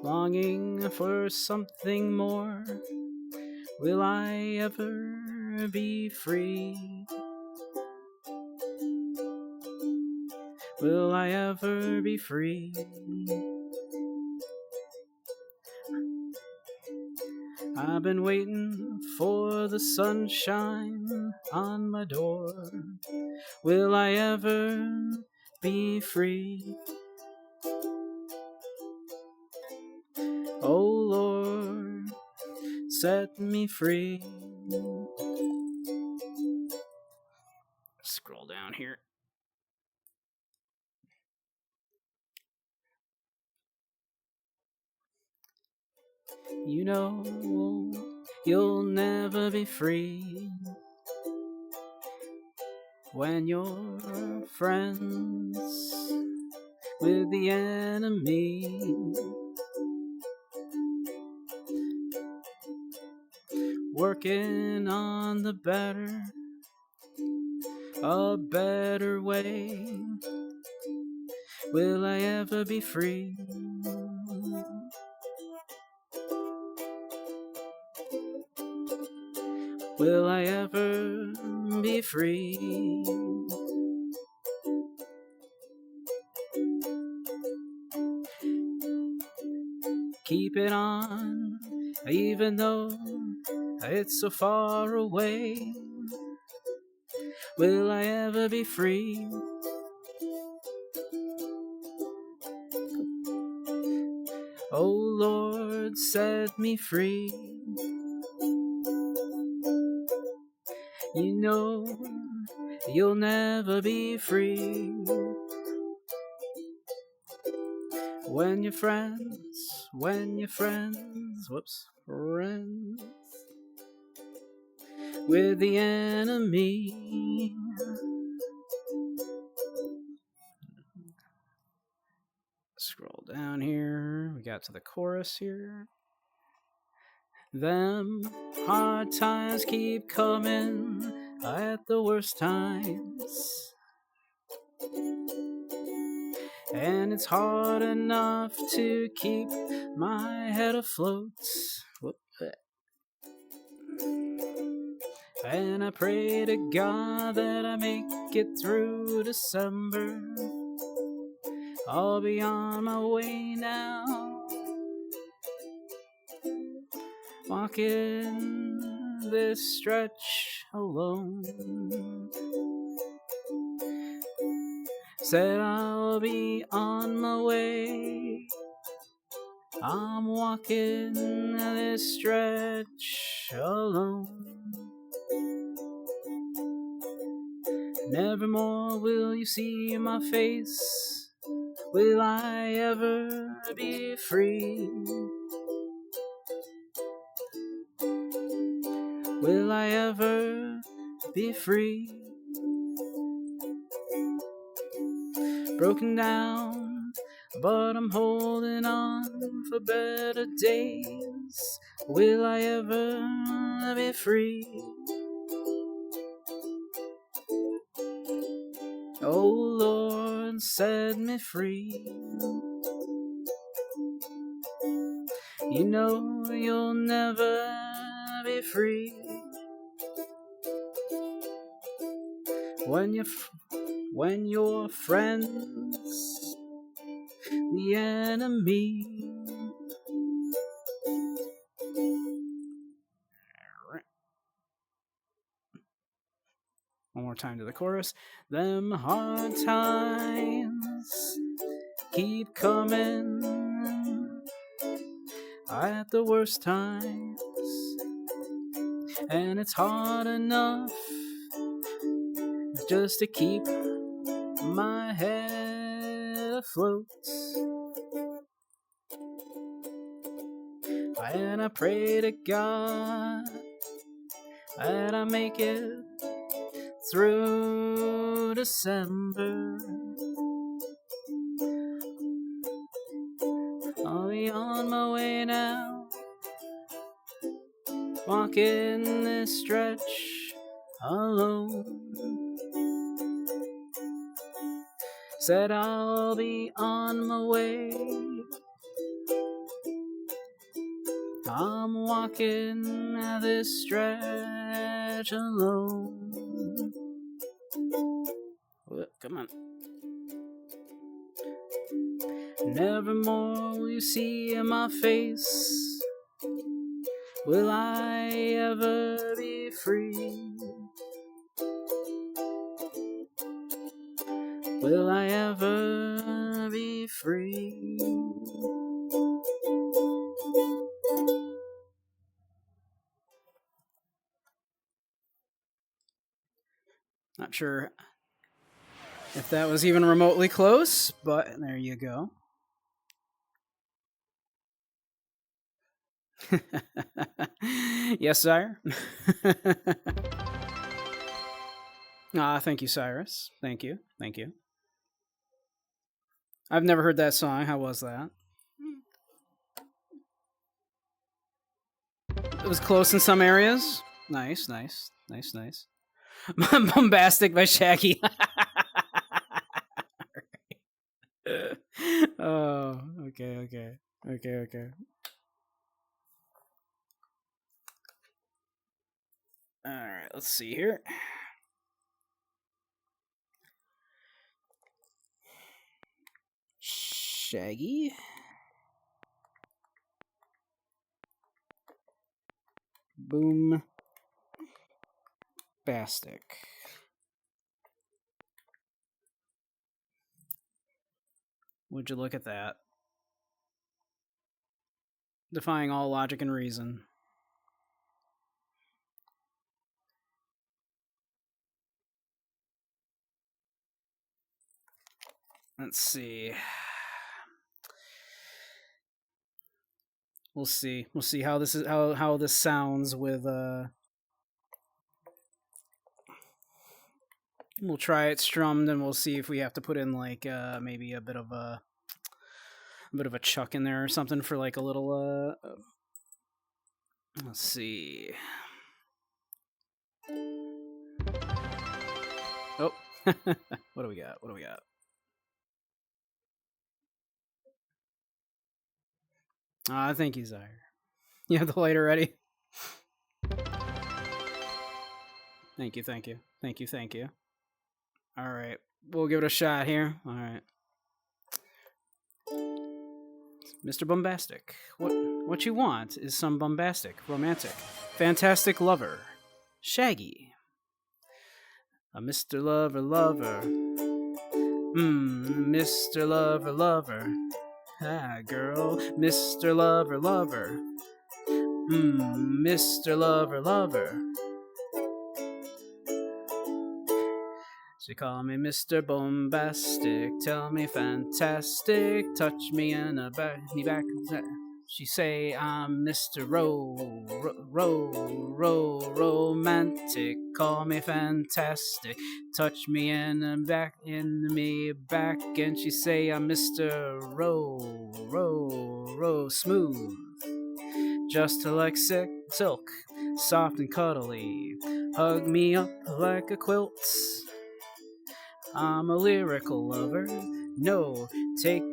longing for something more. Will I ever be free? Will I ever be free? I've been waiting for the sunshine on my door. Will I ever be free? Oh Lord, set me free. Scroll down here. You know you'll never be free when you're friends with the enemy. Working on a better way. Will I ever be free? Will I ever be free? Keep it on, even though it's so far away. Will I ever be free? Oh Lord, set me free. You know you'll never be free when your friends, friends with the enemy. Scroll down here. We got to the chorus here. Them hard times keep coming at the worst times, and it's hard enough to keep my head afloat. And I pray to God that I make it through December. I'll be on my way now, walking this stretch alone. Said I'll be on my way. I'm walking this stretch alone. Nevermore will you see my face. Will I ever be free? Will I ever be free? Broken down, but I'm holding on for better days. Will I ever be free? Oh Lord, set me free. You know you'll never be free when your friends the enemy. One more time to the chorus. Them hard times keep coming at the worst times, and it's hard enough just to keep my head afloat. And I pray to God that I make it through December. I'll be on my way now, walking this stretch alone. Said I'll be on my way. I'm walking this stretch alone. Come on. Nevermore will you see my face. Will I ever be free? Will I ever be free? Not sure if that was even remotely close, but there you go. Yes, sire. Thank you, Cyrus. Thank you. Thank you. I've never heard that song. How was that? It was close in some areas. Nice, nice, nice, nice. Bombastic by Shaggy. Oh, okay. All right, let's see here. Shaggy. Boom. Bastic. Would you look at that? Defying all logic and reason. Let's see. We'll see. We'll see how this is how this sounds with we'll try it strummed and we'll see if we have to put in like maybe a bit of a chuck in there or something for like a little let's see. Oh. What do we got? Thank you, Zyre. You have the lighter ready? Thank you. All right. We'll give it a shot here. All right. Mr. Bombastic. What you want is some bombastic, romantic, fantastic lover. Shaggy. A Mr. Lover. Mr. Lover. Ah, girl. Mr. Lover. Mr. Lover. She call me Mr. Bombastic, tell me fantastic, touch me in the back. She say I'm Mr. Romantic, call me fantastic, touch me in the back, and she say I'm Mr. Smooth, just like silk, soft and cuddly, hug me up like a quilt. I'm a lyrical lover. No, take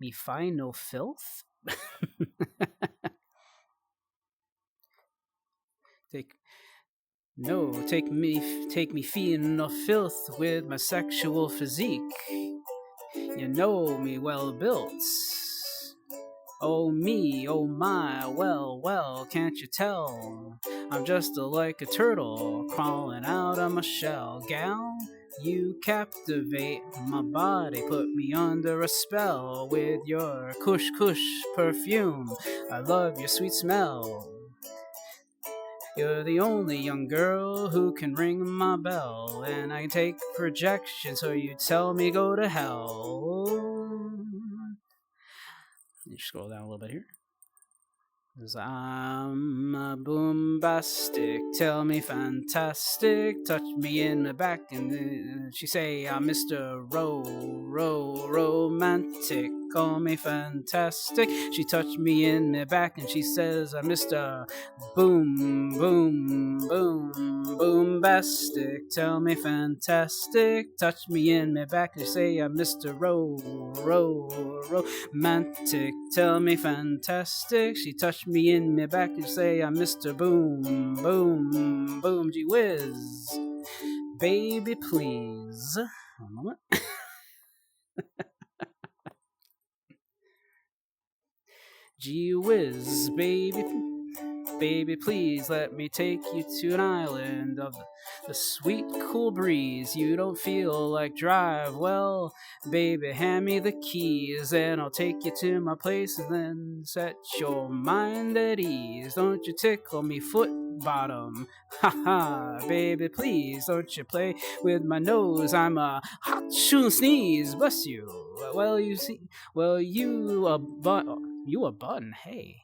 me fine, no filth. take No, take me feeding no filth with my sexual physique. You know me well built. Oh me, oh my, well, can't you tell? I'm just like a turtle crawling out of my shell. Gal, you captivate my body, put me under a spell with your kush kush perfume. I love your sweet smell. You're the only young girl who can ring my bell, and I take projection, so you tell me go to hell. You scroll down a little bit here. Cause I'm a boombastic, tell me fantastic, touch me in the back, and she say I'm Mr. Romantic, call me fantastic. She touched me in the back and she says I'm Mr. Boombastic, tell me fantastic, touch me in the back and say I'm Mr. Romantic, tell me fantastic. She touched me in my back and say I'm Mr. Boom, gee whiz. Baby, please. One moment. Gee whiz, baby, please let me take you to an island of the sweet, cool breeze. You don't feel like drive, well, baby, hand me the keys and I'll take you to my place and then set your mind at ease. Don't you tickle me foot bottom, ha ha, baby, please don't you play with my nose. I'm a hot shoe sneeze, bless you. Well, you see, well, you a bun, hey.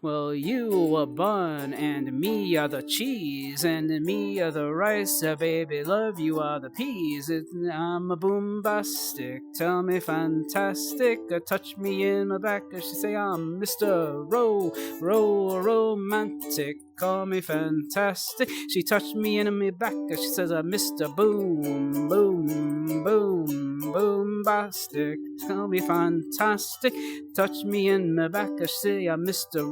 Well, you a bun, and me are the cheese, and me are the rice, baby, love you are the peas. I'm a boombastic, tell me fantastic, touch me in my back, she say I'm Mr. Romantic, call me fantastic. She touched me in my back, she says I'm Mr. Boombastic, tell me fantastic, touch me in the back, I say I'm Mr.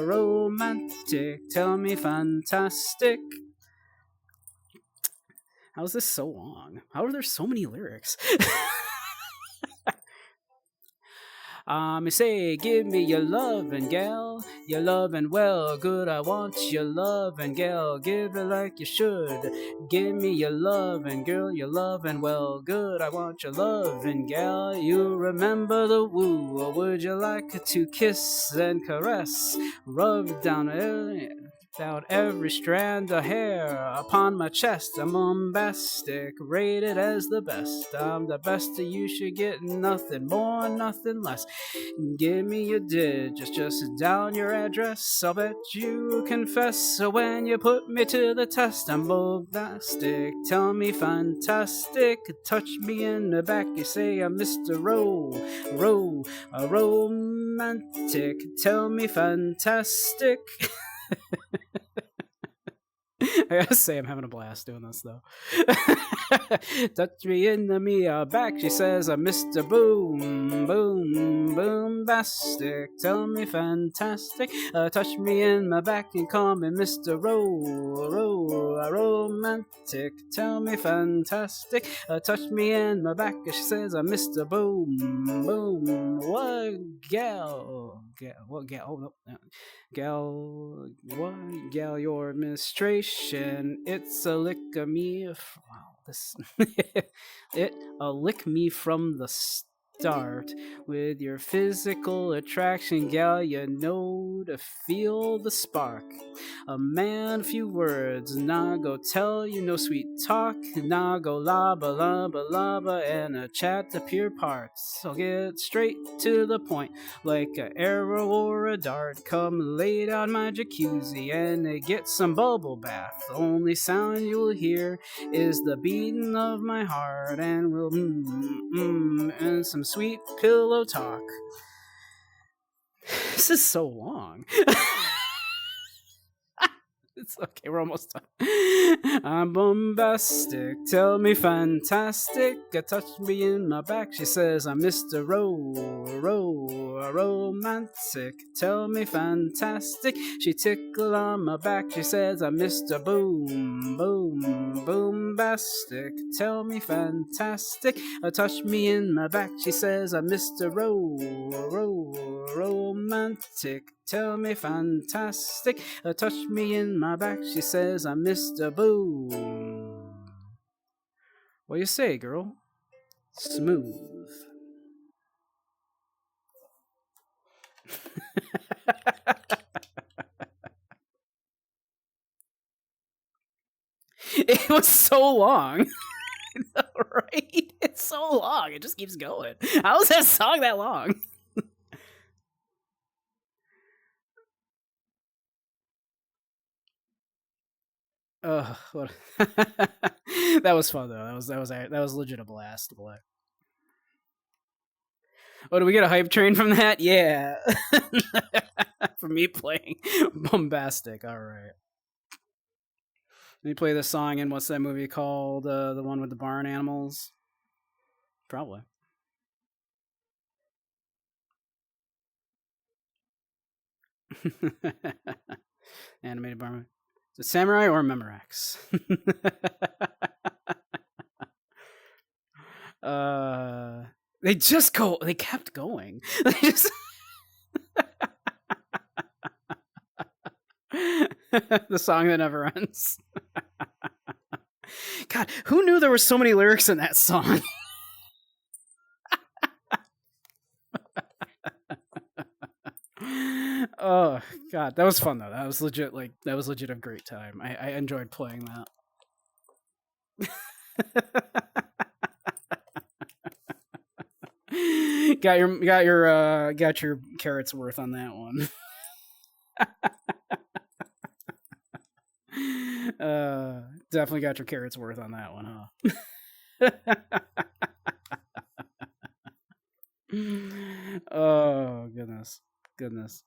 Romantic, tell me fantastic. How is this so long? How are there so many lyrics? Me say, give me your lovin', gal, your lovin' well good. I want your lovin', gal, give it like you should. Give me your lovin', girl, your lovin' well good. I want your lovin', gal, you remember the woo. Or would you like to kiss and caress, rub down every strand of hair upon my chest? I'm bombastic, rated as the best. I'm the best, you should get nothing more, nothing less. Give me your digits, just down your address. I'll bet you confess. So when you put me to the test, I'm bombastic, tell me fantastic, touch me in the back, you say I'm Mr. Romantic, tell me fantastic. I gotta say, I'm having a blast doing this, though. Touch me in the Mia back, she says, I'm Mr. Boombastic, tell me fantastic. Touch me in my back and call me Mr. Romantic, tell me fantastic. Touch me in my back, she says, I'm Mr. What gal? What gal? Oh, no. Gal, what? Gal, your menstruation, it's a lick of me. Wow, this. It a lick me from the start. With your physical attraction, gal, you know to feel the spark. A man, few words, nah go tell you no sweet talk, nah go laba, and a chat to pure parts. I'll get straight to the point, like an arrow or a dart. Come lay down my jacuzzi and get some bubble bath. The only sound you'll hear is the beating of my heart, and we'll and some sweet pillow talk. This is so long. It's okay, we're almost done. I'm bombastic, tell me fantastic. Touch me in my back, she says I'm Mr. Romantic. Tell me fantastic. She tickled on my back, she says I'm Mr. Bombastic. Tell me fantastic. Touch me in my back, she says I'm Mr. Romantic. Tell me fantastic. Touch me in my back, she says I'm Mr. Boom. What you say, girl? Smooth. It was so long. Right? It's so long. It just keeps going. How is that song that long? What? That was fun though. That was legit a blast to play. Oh, do we get a hype train from that? Yeah. For me playing bombastic. All right. Let me play this song in what's that movie called? The one with the barn animals? Probably. Animated barn. Is it Samurai or Memorex? uh, they just go. They kept going. They just. The song that never ends. God, who knew there were so many lyrics in that song? Oh God, that was fun though. That was legit. Like that was legit a great time. I enjoyed playing that. Got your carrots worth on that one. Definitely got your carrots worth on that one, huh? Oh goodness.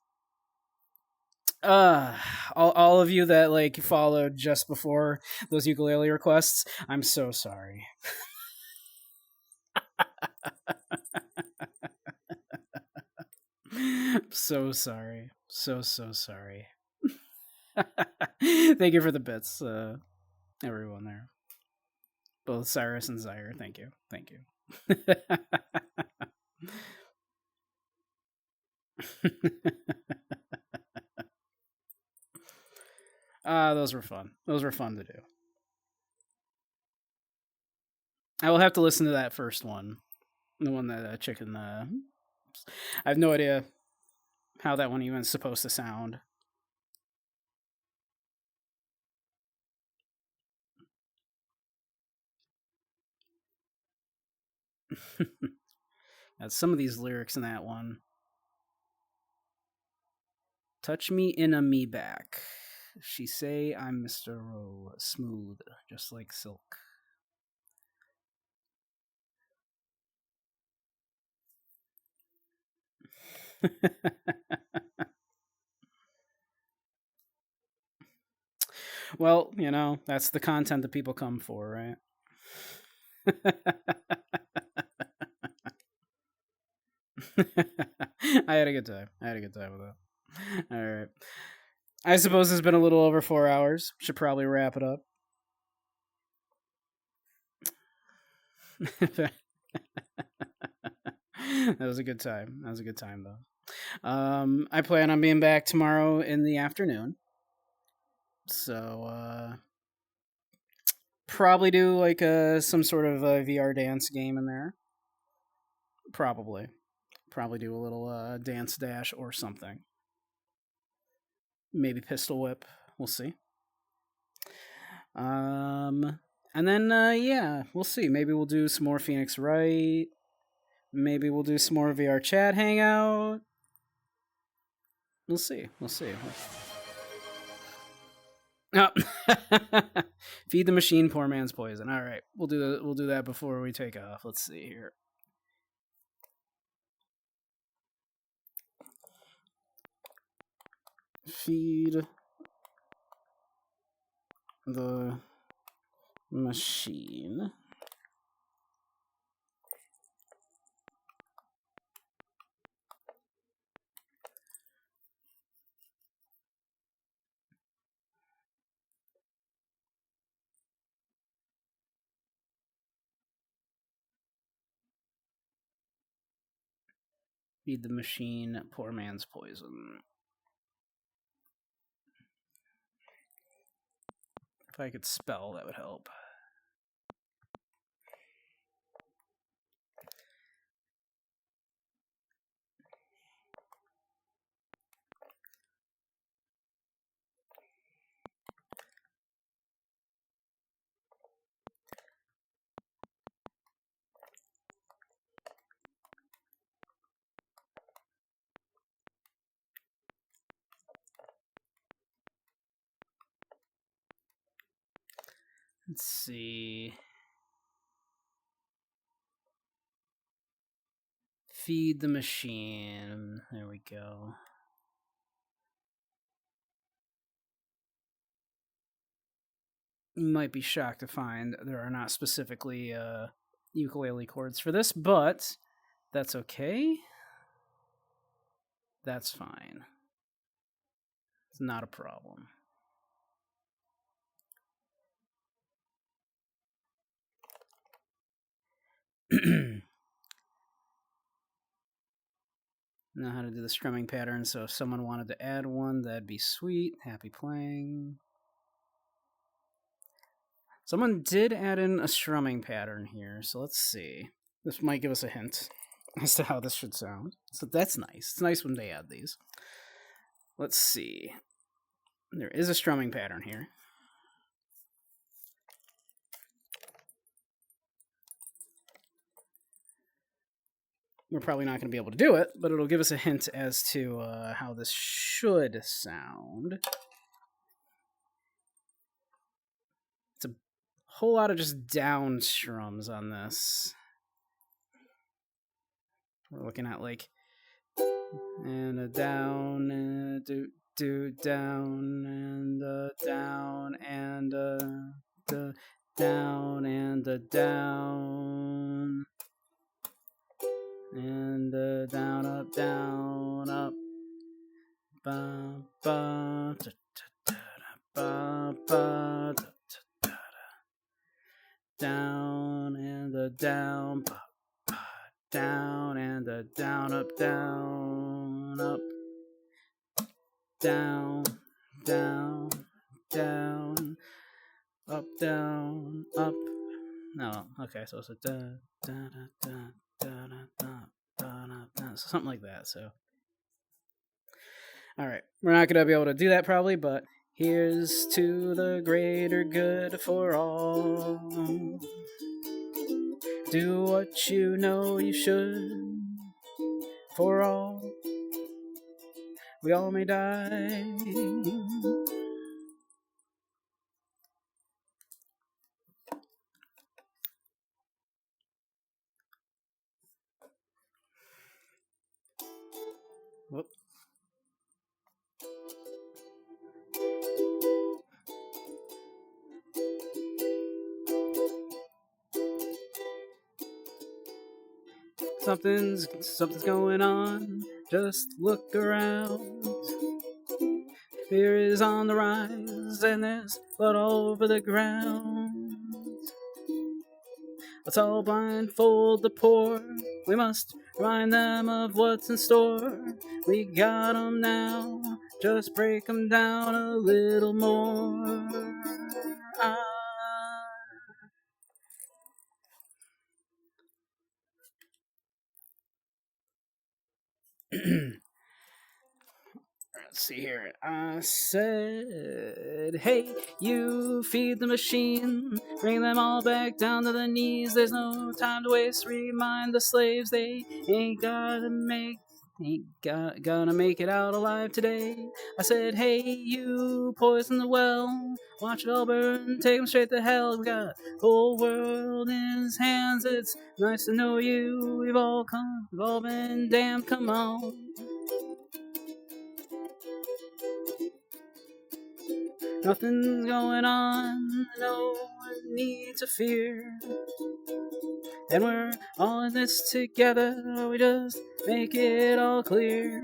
Uh, all of you that like followed just before those ukulele requests, I'm so sorry. So sorry. So sorry. Thank you for the bits, everyone there. Both Cyrus and Zaire. Thank you. Thank you. Those were fun. Those were fun to do. I will have to listen to that first one. The one that chicken. I have no idea how that one even is supposed to sound. Some of these lyrics in that one. Touch me in a me back. She say I'm Mr. Smooth, just like silk. Well, that's the content that people come for, right? I had a good time. I had a good time with that. All right. I suppose it's been a little over 4 hours. Should probably wrap it up. That was a good time. That was a good time, though. I plan on being back tomorrow in the afternoon. So, probably do like some sort of a VR dance game in there. Probably. Probably do a little dance dash or something. Maybe pistol whip. We'll see. And then yeah, we'll see. Maybe we'll do some more Phoenix Wright. Maybe we'll do some more VRChat hangout. We'll see. We'll see. Oh. Feed the machine, poor man's poison. All right, we'll do that before we take off. Let's see here. Feed the machine. Feed the machine poor man's poison. If I could spell, that would help. Let's see. Feed the machine. There we go. You might be shocked to find there are not specifically ukulele chords for this, but that's okay. That's fine. It's not a problem. Know how to do the strumming pattern, so if someone wanted to add one, that'd be sweet. Happy playing. Someone did add in a strumming pattern here, so let's see. This might give us a hint as to how this should sound. So that's nice. It's nice when they add these. Let's see. There is a strumming pattern here. We're probably not going to be able to do it, but it'll give us a hint as to how this should sound. It's a whole lot of just down strums on this. We're looking at like and a down and a do down and a down and a down and a down and a down up ba ba da, da, da, ba ba da, da, da, down and a down ba, ba, down and a down up down down up up. No, okay, so it's a da da da da da da da, so something like that. So all right, we're not gonna be able to do that probably, but here's to the greater good for all. Do what you know you should for all. We all may die. Whoop. Something's going on. Just look around. Fear is on the rise, and there's blood all over the ground. Let's all blindfold the poor. We must remind them of what's in store. We got 'em now. Just break 'em down a little more. Let's see here. I said, hey, you feed the machine. Bring them all back down to the knees. There's no time to waste. Remind the slaves they ain't gonna make it out alive today. I said, hey, you poison the well. Watch it all burn. Take them straight to hell. We got the whole world in his hands. It's nice to know you. We've all been damned. Come on. Nothing's going on, no one needs to fear. And we're all in this together, we just make it all clear.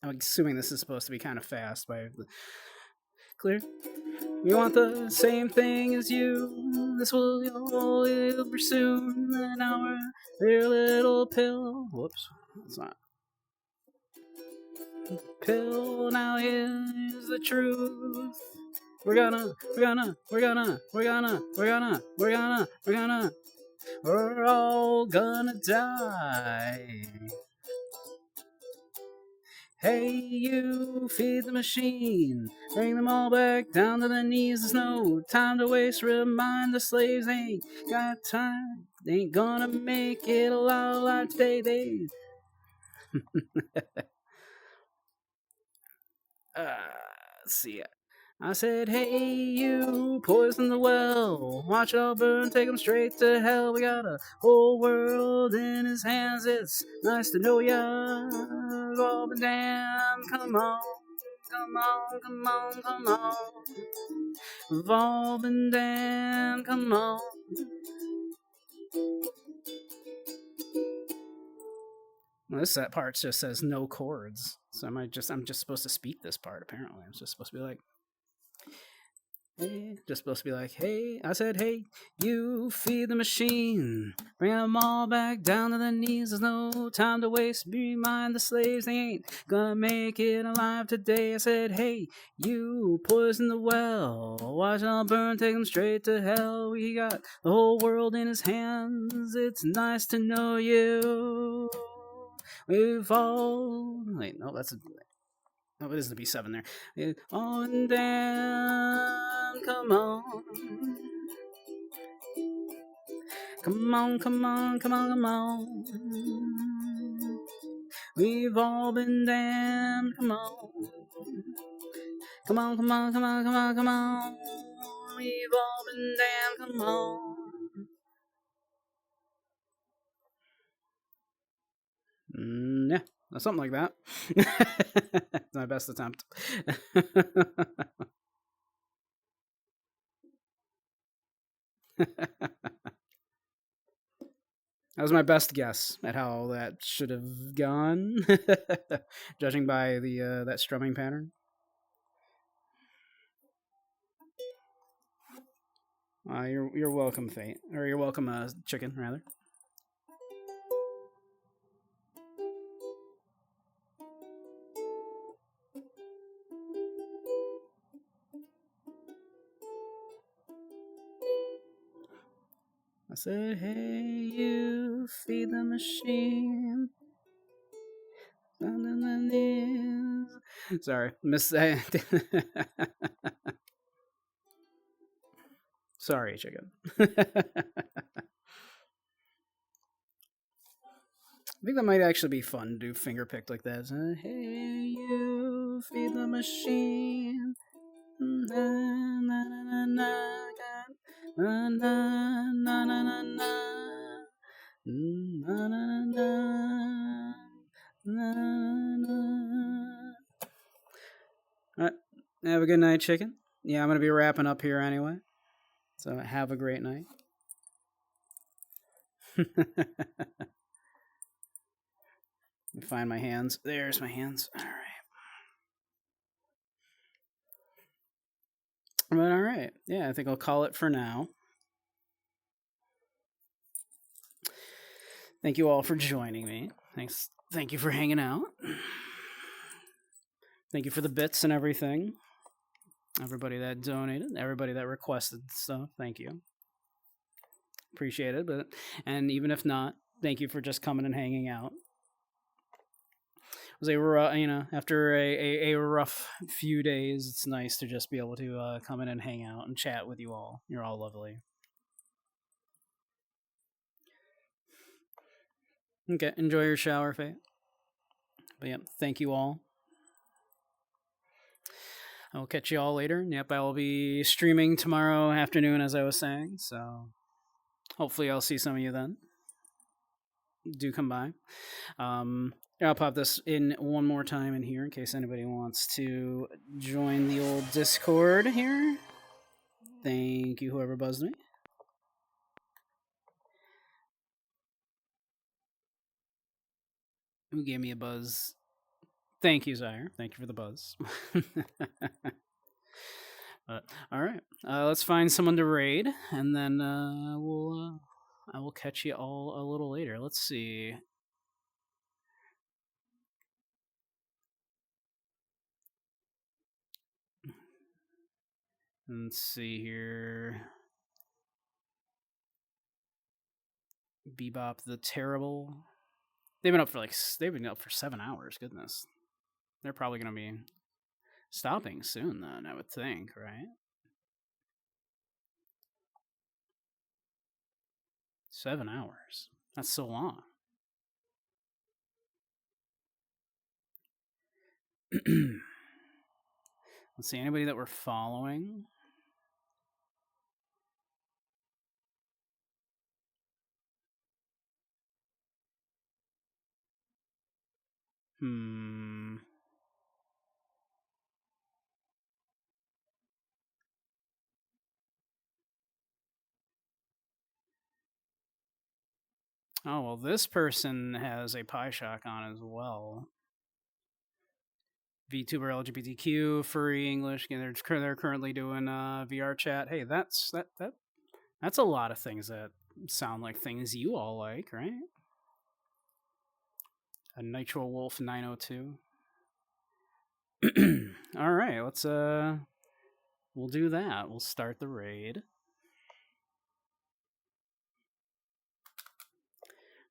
I'm assuming this is supposed to be kind of fast. Clear? We want the same thing as you. This will be soon. And our dear little pill. Whoops, that's not. Pill, now here's the truth. We're all gonna die. Hey, you, feed the machine. Bring them all back down to their knees. There's no time to waste. Remind the slaves, ain't got time. They ain't gonna make it a lot like they. Let's see. I said, hey, you, poison the well. Watch it all burn, take them straight to hell. We got a whole world in his hands. It's nice to know ya. Oh, but damn, come on. Evolve and damn, come on. Well, that part just says no chords. So I'm just supposed to speak this part, apparently. I'm just supposed to be like, hey, just supposed to be like, hey, I said, hey, you, feed the machine. Bring them all back down to their knees. There's no time to waste. Remind the slaves, they ain't gonna make it alive today. I said, hey, you, poison the well. Watch it all burn, take them straight to hell. He got the whole world in his hands. It's nice to know you. We've all... Wait, no, that's... Oh, it is the B7 there. On down, come on. Come on. We've all been damned, come on. Come on. We've all been damned, come on. Yeah. Something like that. It's my best attempt. That was my best guess at how that should have gone, judging by the that strumming pattern. You're welcome, Fate, or you're welcome, Chicken, rather. I said, hey, you, feed the machine. Sorry, miss. Sorry, Chicken. I think that might actually be fun to do finger picked like that. Hey, you, feed the machine. Na, na, na, na, na, na, na, na, na, na. Na, na, na, na, na. All right. Have a good night, Chicken. Yeah, I'm going to be wrapping up here anyway. So have a great night. Find my hands. There's my hands. All right. But all right. Yeah, I think I'll call it for now. Thank you all for joining me. Thanks. Thank you for hanging out. Thank you for the bits and everything. Everybody that donated, everybody that requested stuff, thank you. Appreciate it. And even if not, thank you for just coming and hanging out. It was after a rough few days, it's nice to just be able to come in and hang out and chat with you all. You're all lovely. Okay, enjoy your shower, Faye. But yeah, thank you all. I'll catch you all later. Yep, I will be streaming tomorrow afternoon, as I was saying. So hopefully I'll see some of you then. Do come by. I'll pop this in one more time in here in case anybody wants to join the old Discord here. Thank you, whoever buzzed me. Who gave me a buzz? Thank you, Zaire. Thank you for the buzz. All right, let's find someone to raid, and then I will catch you all a little later. Let's see. Let's see here. Bebop the Terrible. They've been up for 7 hours. Goodness, they're probably gonna be stopping soon. Then I would think, right? 7 hours. That's so long. Let's see anybody that we're following. Hmm. Oh well, this person has a pie shock on as well. VTuber LGBTQ furry English. And they're currently doing VRChat. Hey, that's a lot of things that sound like things you all like, right? A Nitro Wolf 902. All right, we'll do that. We'll start the raid.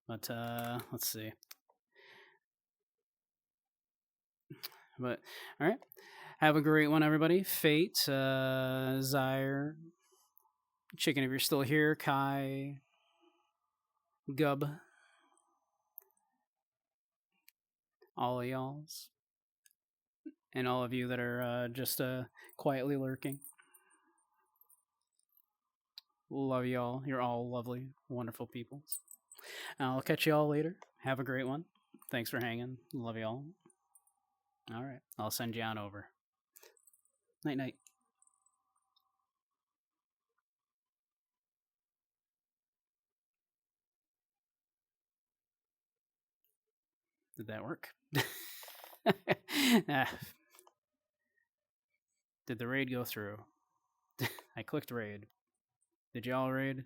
But let's see. But all right. Have a great one, everybody. Fate, Zyre, Chicken, if you're still here, Kai, Gub, all of y'all's, and all of you that are just quietly lurking. Love y'all. You're all lovely, wonderful people. I'll catch y'all later. Have a great one. Thanks for hanging. Love y'all. All right. I'll send you on over. Night night. Did that work? Ah. Did the raid go through? I clicked raid. Did y'all raid?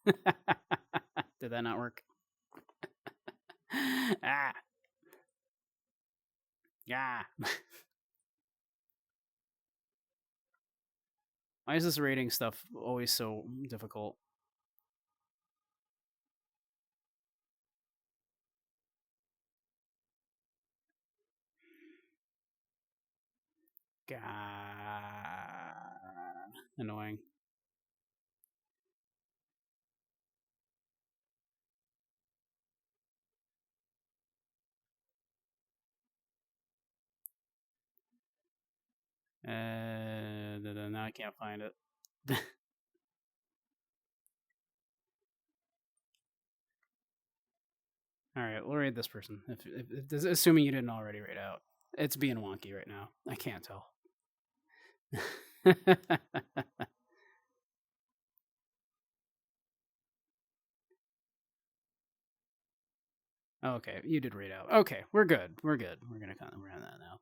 Did that not work? Ah. Yeah. Why is this rating stuff always so difficult? God. Annoying. Now I can't find it. All right, we'll raid this person. Assuming you didn't already raid out, it's being wonky right now. I can't tell. Okay, you did raid out. Okay, we're good. We're good. We're gonna kind of run that now.